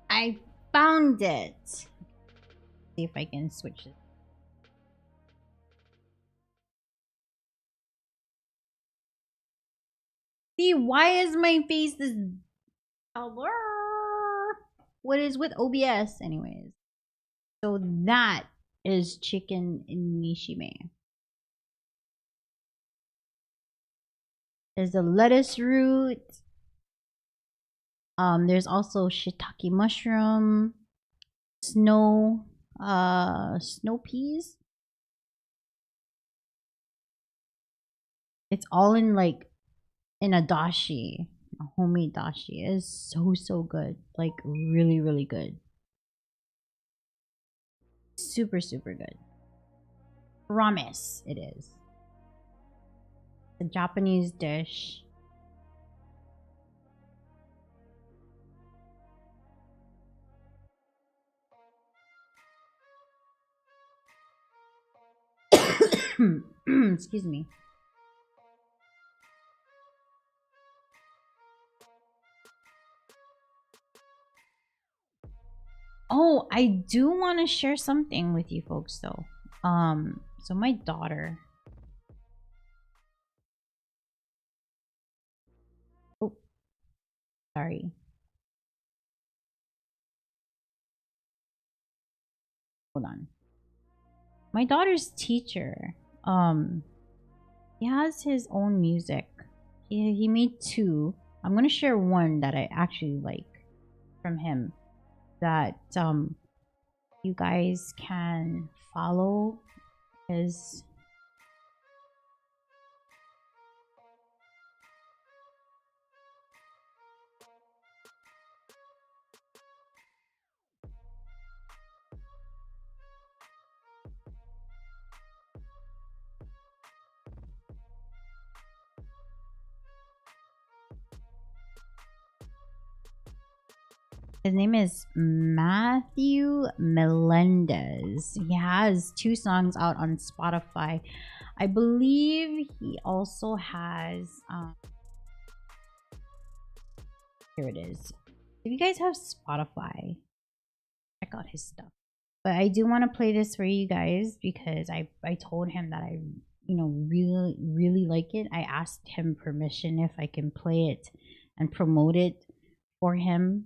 I found it. See if I can switch it. See, why is my face this color? What is with OBS, anyways? So that is chicken nishime. There's a lettuce root. There's also shiitake mushroom, snow peas. It's all in like in a dashi, a homemade dashi. It is so good, like really good. Super good. Promise it is. A Japanese dish. Excuse me. Oh, I do want to share something with you folks though. So my daughter. Oh, sorry. Hold on. My daughter's teacher, he has his own music. He made two. I'm gonna share one that I actually like from him that you guys can follow his. His name is Matthew Melendez. He has 2 songs out on Spotify. I believe he also has here it is. If you guys have Spotify, check out his stuff. But I do want to play this for you guys because I told him that I really like it. I asked him permission if I can play it and promote it for him.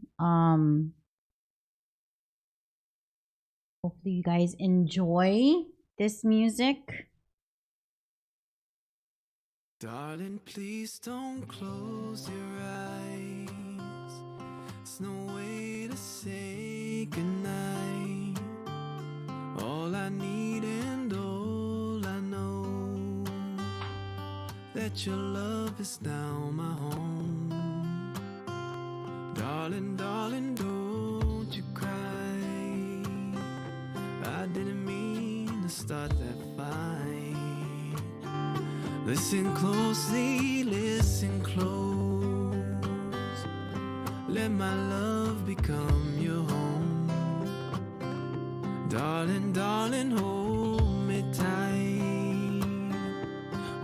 Hopefully you guys enjoy this music. Darling, please don't close your eyes. There's no way to say goodnight. All I need and all I know, that your love is now my home. Darling, darling, don't you cry. I didn't mean to start that fight. Listen closely, listen close. Let my love become your home. Darling, darling, hold me tight.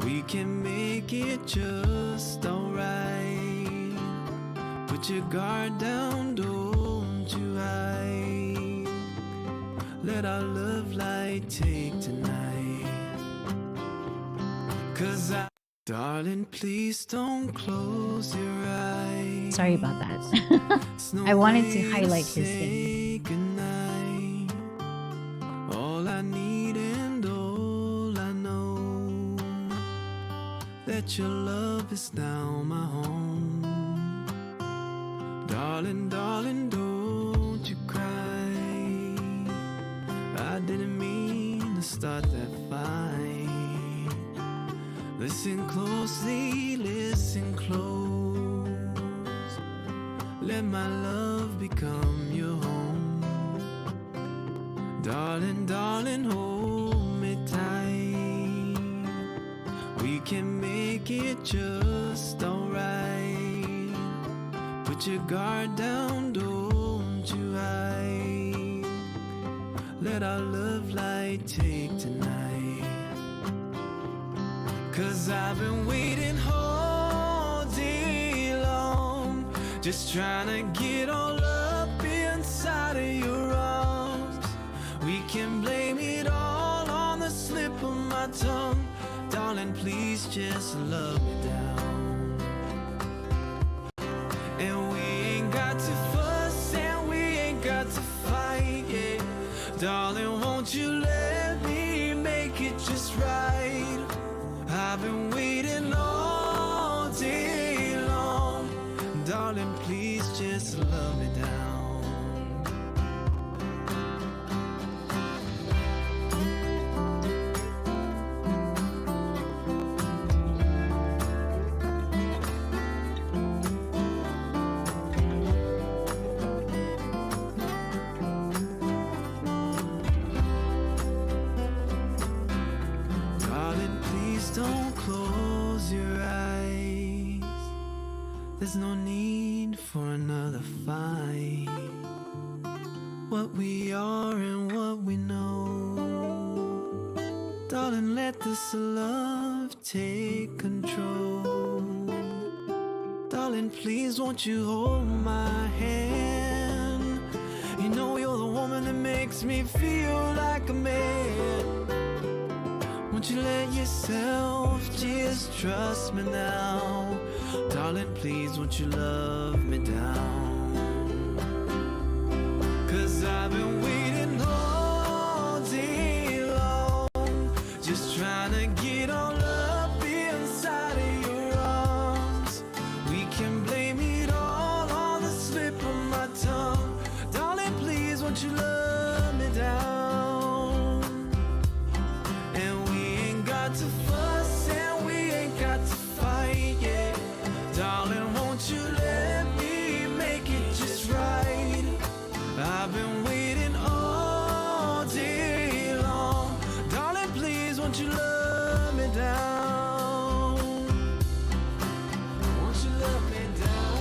We can make it just alright. Put your guard down, don't you hide. Let our love light take tonight. Darling, please don't close your eyes. Sorry about that. I wanted to highlight his thing. All I need and all I know, that your love is now my home. Darling, darling, don't you cry. I didn't mean to start that fight. Listen closely, listen close. Let my love become your home. Darling, darling, hold me tight. We can make it just alright. Put your guard down, don't you hide. Let our love light take tonight. 'Cause I've been waiting all day long, just trying to get all up inside of your arms. We can blame it all on the slip of my tongue. Darling, please just love me down. And we ain't got to fuss and we ain't got to fight, yeah. Darling, won't you let me make it just right? I've been waiting all day long. Darling, please just love me down. Don't close your eyes. There's no need for another fight. What we are and what we know. Darling, let this love take control. Darling, please won't you hold my hand. You know you're the woman that makes me feel like a man. Won't you let yourself just trust me now? Darling, please won't you love me down? 'Cause I've been waiting all day long, just trying to get all up inside of your arms. We can blame it all on the slip of my tongue. Darling, please won't you love me down? To fuss and we ain't got to fight, yeah. Darling, won't you let me make it just right? I've been waiting all day long. Darling, please won't you love me down? Won't you love me down?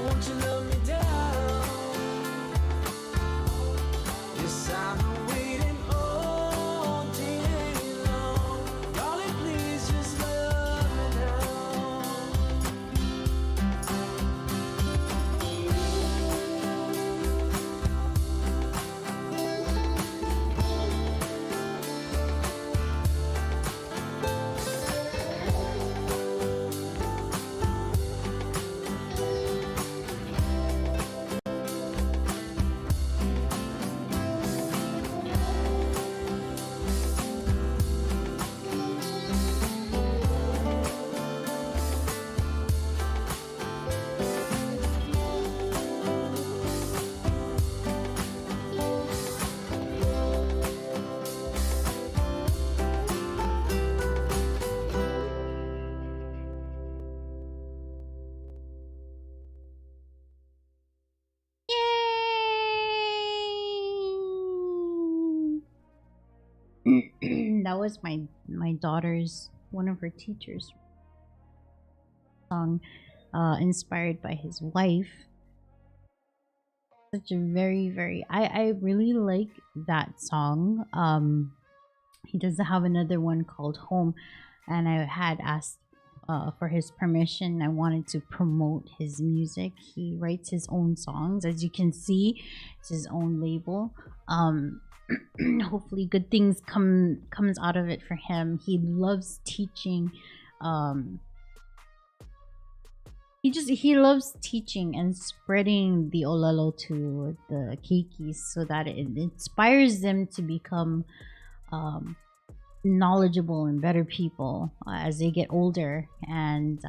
Won't you love me down? Yes, I've been waiting. That was my daughter's, one of her teachers' song, inspired by his wife. Such a very I really like that song. He does have another one called Home, and I had asked for his permission. I wanted to promote his music. He writes his own songs, as you can see. It's his own label. Hopefully good things comes out of it for him. He loves teaching. He loves teaching and spreading the olelo to the keikis so that it inspires them to become knowledgeable and better people as they get older, and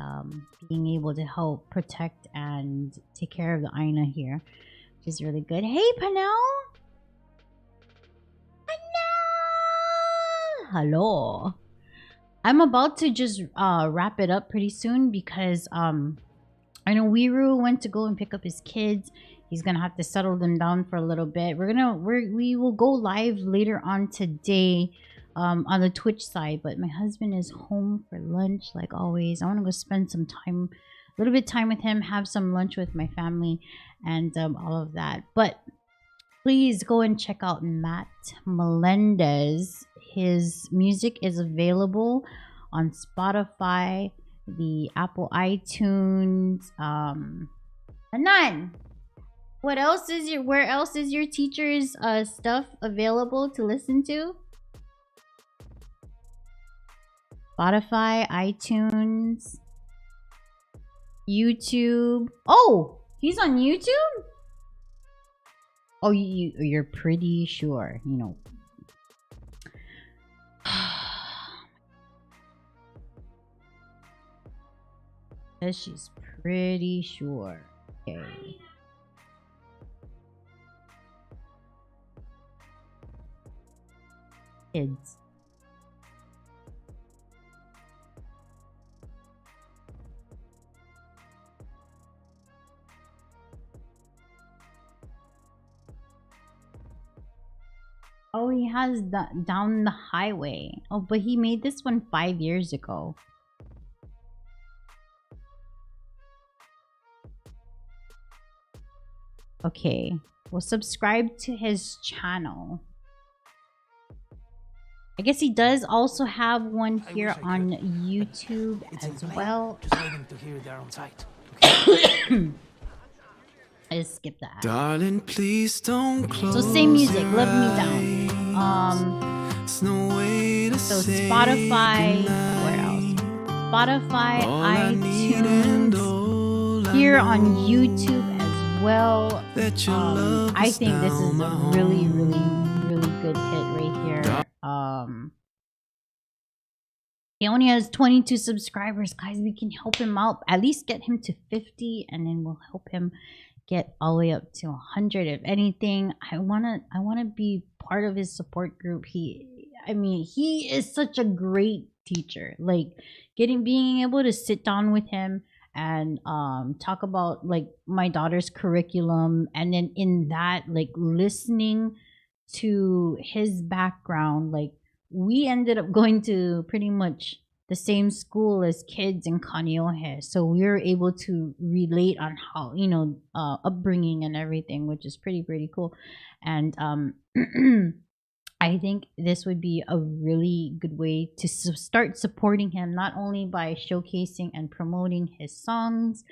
being able to help protect and take care of the Aina here, which is really good. Hey, Panel! Panel! Hello. I'm about to just wrap it up pretty soon because I know Wiru went to go and pick up his kids. He's gonna have to settle them down for a little bit. We will go live later on today on the Twitch side, but my husband is home for lunch like always. I want to go spend some time, a little bit of time with him, have some lunch with my family, and all of that. But please go and check out Matt Melendez. His music is available on Spotify, the Apple iTunes, Anan. Where else is your teacher's stuff available to listen to? Spotify, iTunes, YouTube. Oh, he's on YouTube? Oh, you're pretty sure, you know. She's pretty sure. Okay. Kids. Oh, he has Down the Highway. Oh, but he made this one 5 years ago. Okay, well, subscribe to his channel. I guess he does also have one here on YouTube as well. Just waiting to hear their own site. Okay. I just skipped that. Darling, please don't close. So same music, Love Me Down. So Spotify, where else? Spotify, iTunes, here on YouTube as well. I think this is a really, really, really good hit right here. He only has 22 subscribers, guys. We can help him out, at least get him to 50, and then we'll help him get all the way up to 100. If anything, I wanna be part of his support group. I mean, he is such a great teacher. Like being able to sit down with him and talk about like my daughter's curriculum, and then in that, like, listening to his background. Like, we ended up going to pretty much the same school as kids in Kaneohe, so we were able to relate on how, you know, upbringing and everything, which is pretty cool. And I think this would be a really good way to start supporting him, not only by showcasing and promoting his songs,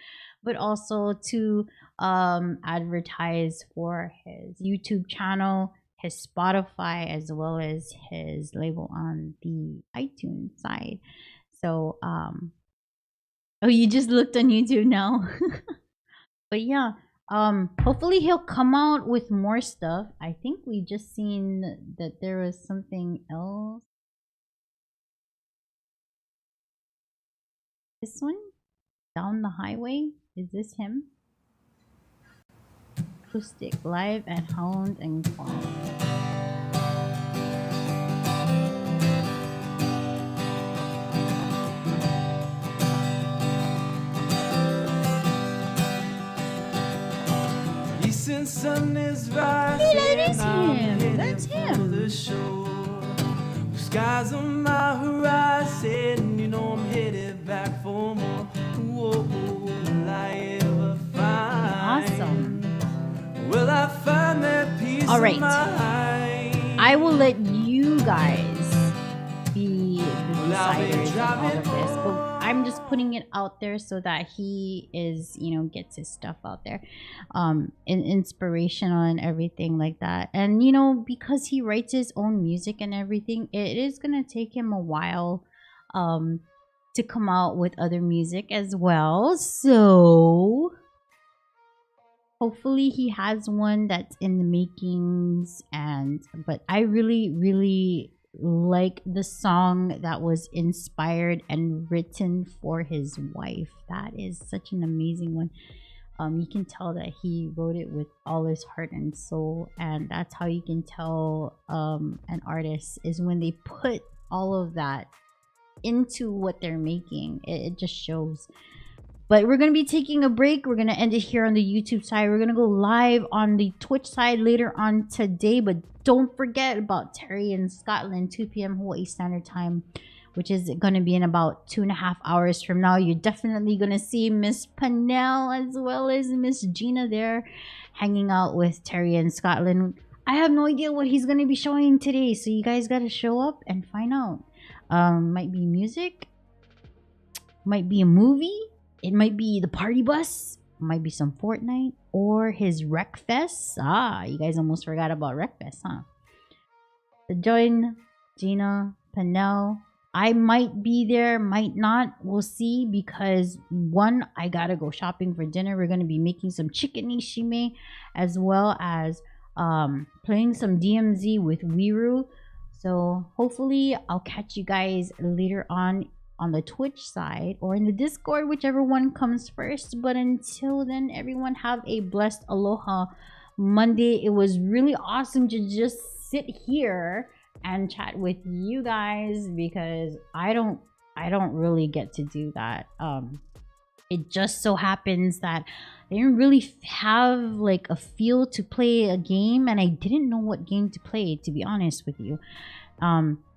but also to advertise for his YouTube channel, his Spotify, as well as his label on the iTunes side. So oh, you just looked on YouTube now. But yeah, hopefully he'll come out with more stuff. I think we just seen that there was something else. This one, Down the Highway, is this him? Acoustic, live at Hound and Qualm. Eastern sun is rising. Hey, that is him. That's him. The shore. Skies on my horizon. You know I'm headed back for more. Whoa, will I ever find? Awesome. Will I find that peace? All right. Of mind? I will let you guys be the deciders of all of this, but I'm just putting it out there so that he is, you know, gets his stuff out there, inspirational and everything like that. And you know, because he writes his own music and everything, it is gonna take him a while to come out with other music as well. So hopefully he has one that's in the makings. But I really like the song that was inspired and written for his wife. That is such an amazing one. You can tell that he wrote it with all his heart and soul, and that's how you can tell an artist is when they put all of that into what they're making. It just shows. But we're going to be taking a break. We're going to end it here on the YouTube side. We're going to go live on the Twitch side later on today. But don't forget about Terry in Scotland, 2 p.m. Hawaii Standard Time, which is going to be in about 2.5 hours from now. You're definitely going to see Miss Panel as well as Miss Gina there hanging out with Terry in Scotland. I have no idea what he's going to be showing today. So you guys got to show up and find out. Might be music. Might be a movie. It might be the party bus, might be some Fortnite, or his Wreckfest. Ah, you guys almost forgot about Wreckfest, huh? So join Gina, Panel. I might be there, might not. We'll see, because one, I gotta go shopping for dinner. We're gonna be making some chicken nishime, as well as playing some DMZ with Wiru. So hopefully I'll catch you guys later on the Twitch side or in the Discord, whichever one comes first. But until then, everyone have a blessed Aloha Monday. It was really awesome to just sit here and chat with you guys, because I don't really get to do that. It just so happens that I didn't really have like a feel to play a game, and I didn't know what game to play, to be honest with you.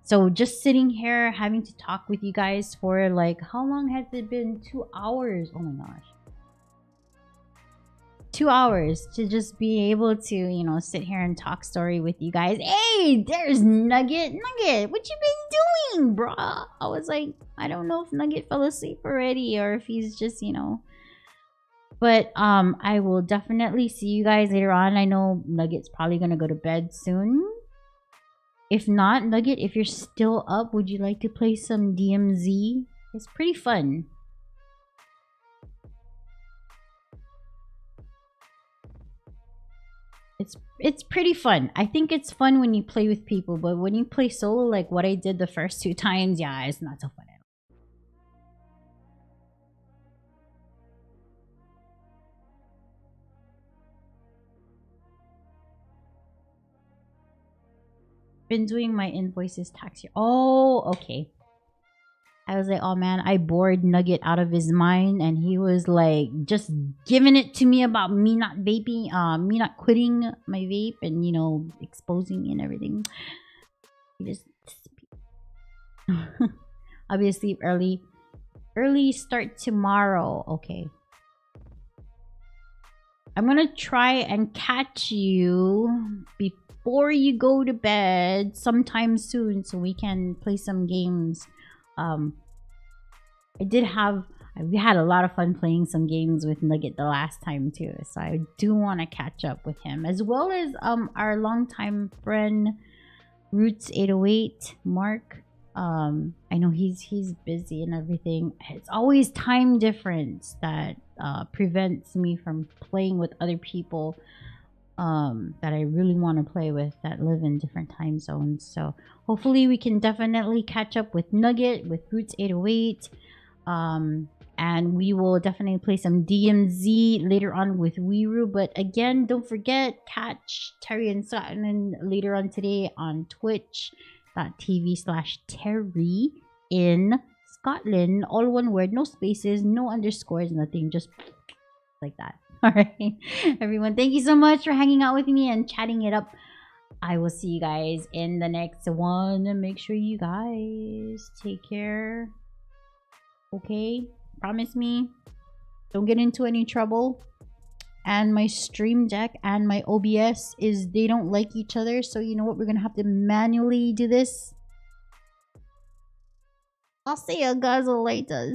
So just sitting here having to talk with you guys for like, how long has it been? 2 hours. Oh my gosh. 2 hours to just be able to, you know, sit here and talk story with you guys. Hey, there's Nugget. Nugget, what you been doing, bruh? I was like, I don't know if Nugget fell asleep already or if he's just, you know. But I will definitely see you guys later on. I know Nugget's probably gonna go to bed soon. If not, Nugget, if you're still up, would you like to play some DMZ? It's pretty fun. It's pretty fun. I think it's fun when you play with people, but when you play solo, like what I did the first 2 times, yeah, it's not so fun at all. Been doing my invoices tax year. Oh, okay. I was like, oh man, I bored Nugget out of his mind, and he was like just giving it to me about me not vaping, me not quitting my vape, and you know, exposing me and everything. He just I'll be asleep early. Early start tomorrow. Okay. I'm gonna try and catch you before you go to bed sometime soon, so we can play some games. We had a lot of fun playing some games with Nugget the last time too, so I do want to catch up with him, as well as our longtime friend Roots 808 Mark. I know he's busy and everything. It's always time difference that prevents me from playing with other people that I really want to play with that live in different time zones. So hopefully we can definitely catch up with Nugget, with Roots 808, and we will definitely play some DMZ later on with Wiru. But again, don't forget, catch Terry and Sutton later on today on twitch.tv/Terry in Scotland. All one word, no spaces, no underscores, nothing, just like that. All right, everyone, thank you so much for hanging out with me and chatting it up. I will see you guys in the next one, and make sure you guys take care. Okay, promise me don't get into any trouble. And my Stream Deck and my OBS they don't like each other, so you know what, we're gonna have to manually do this. I'll see you guys later.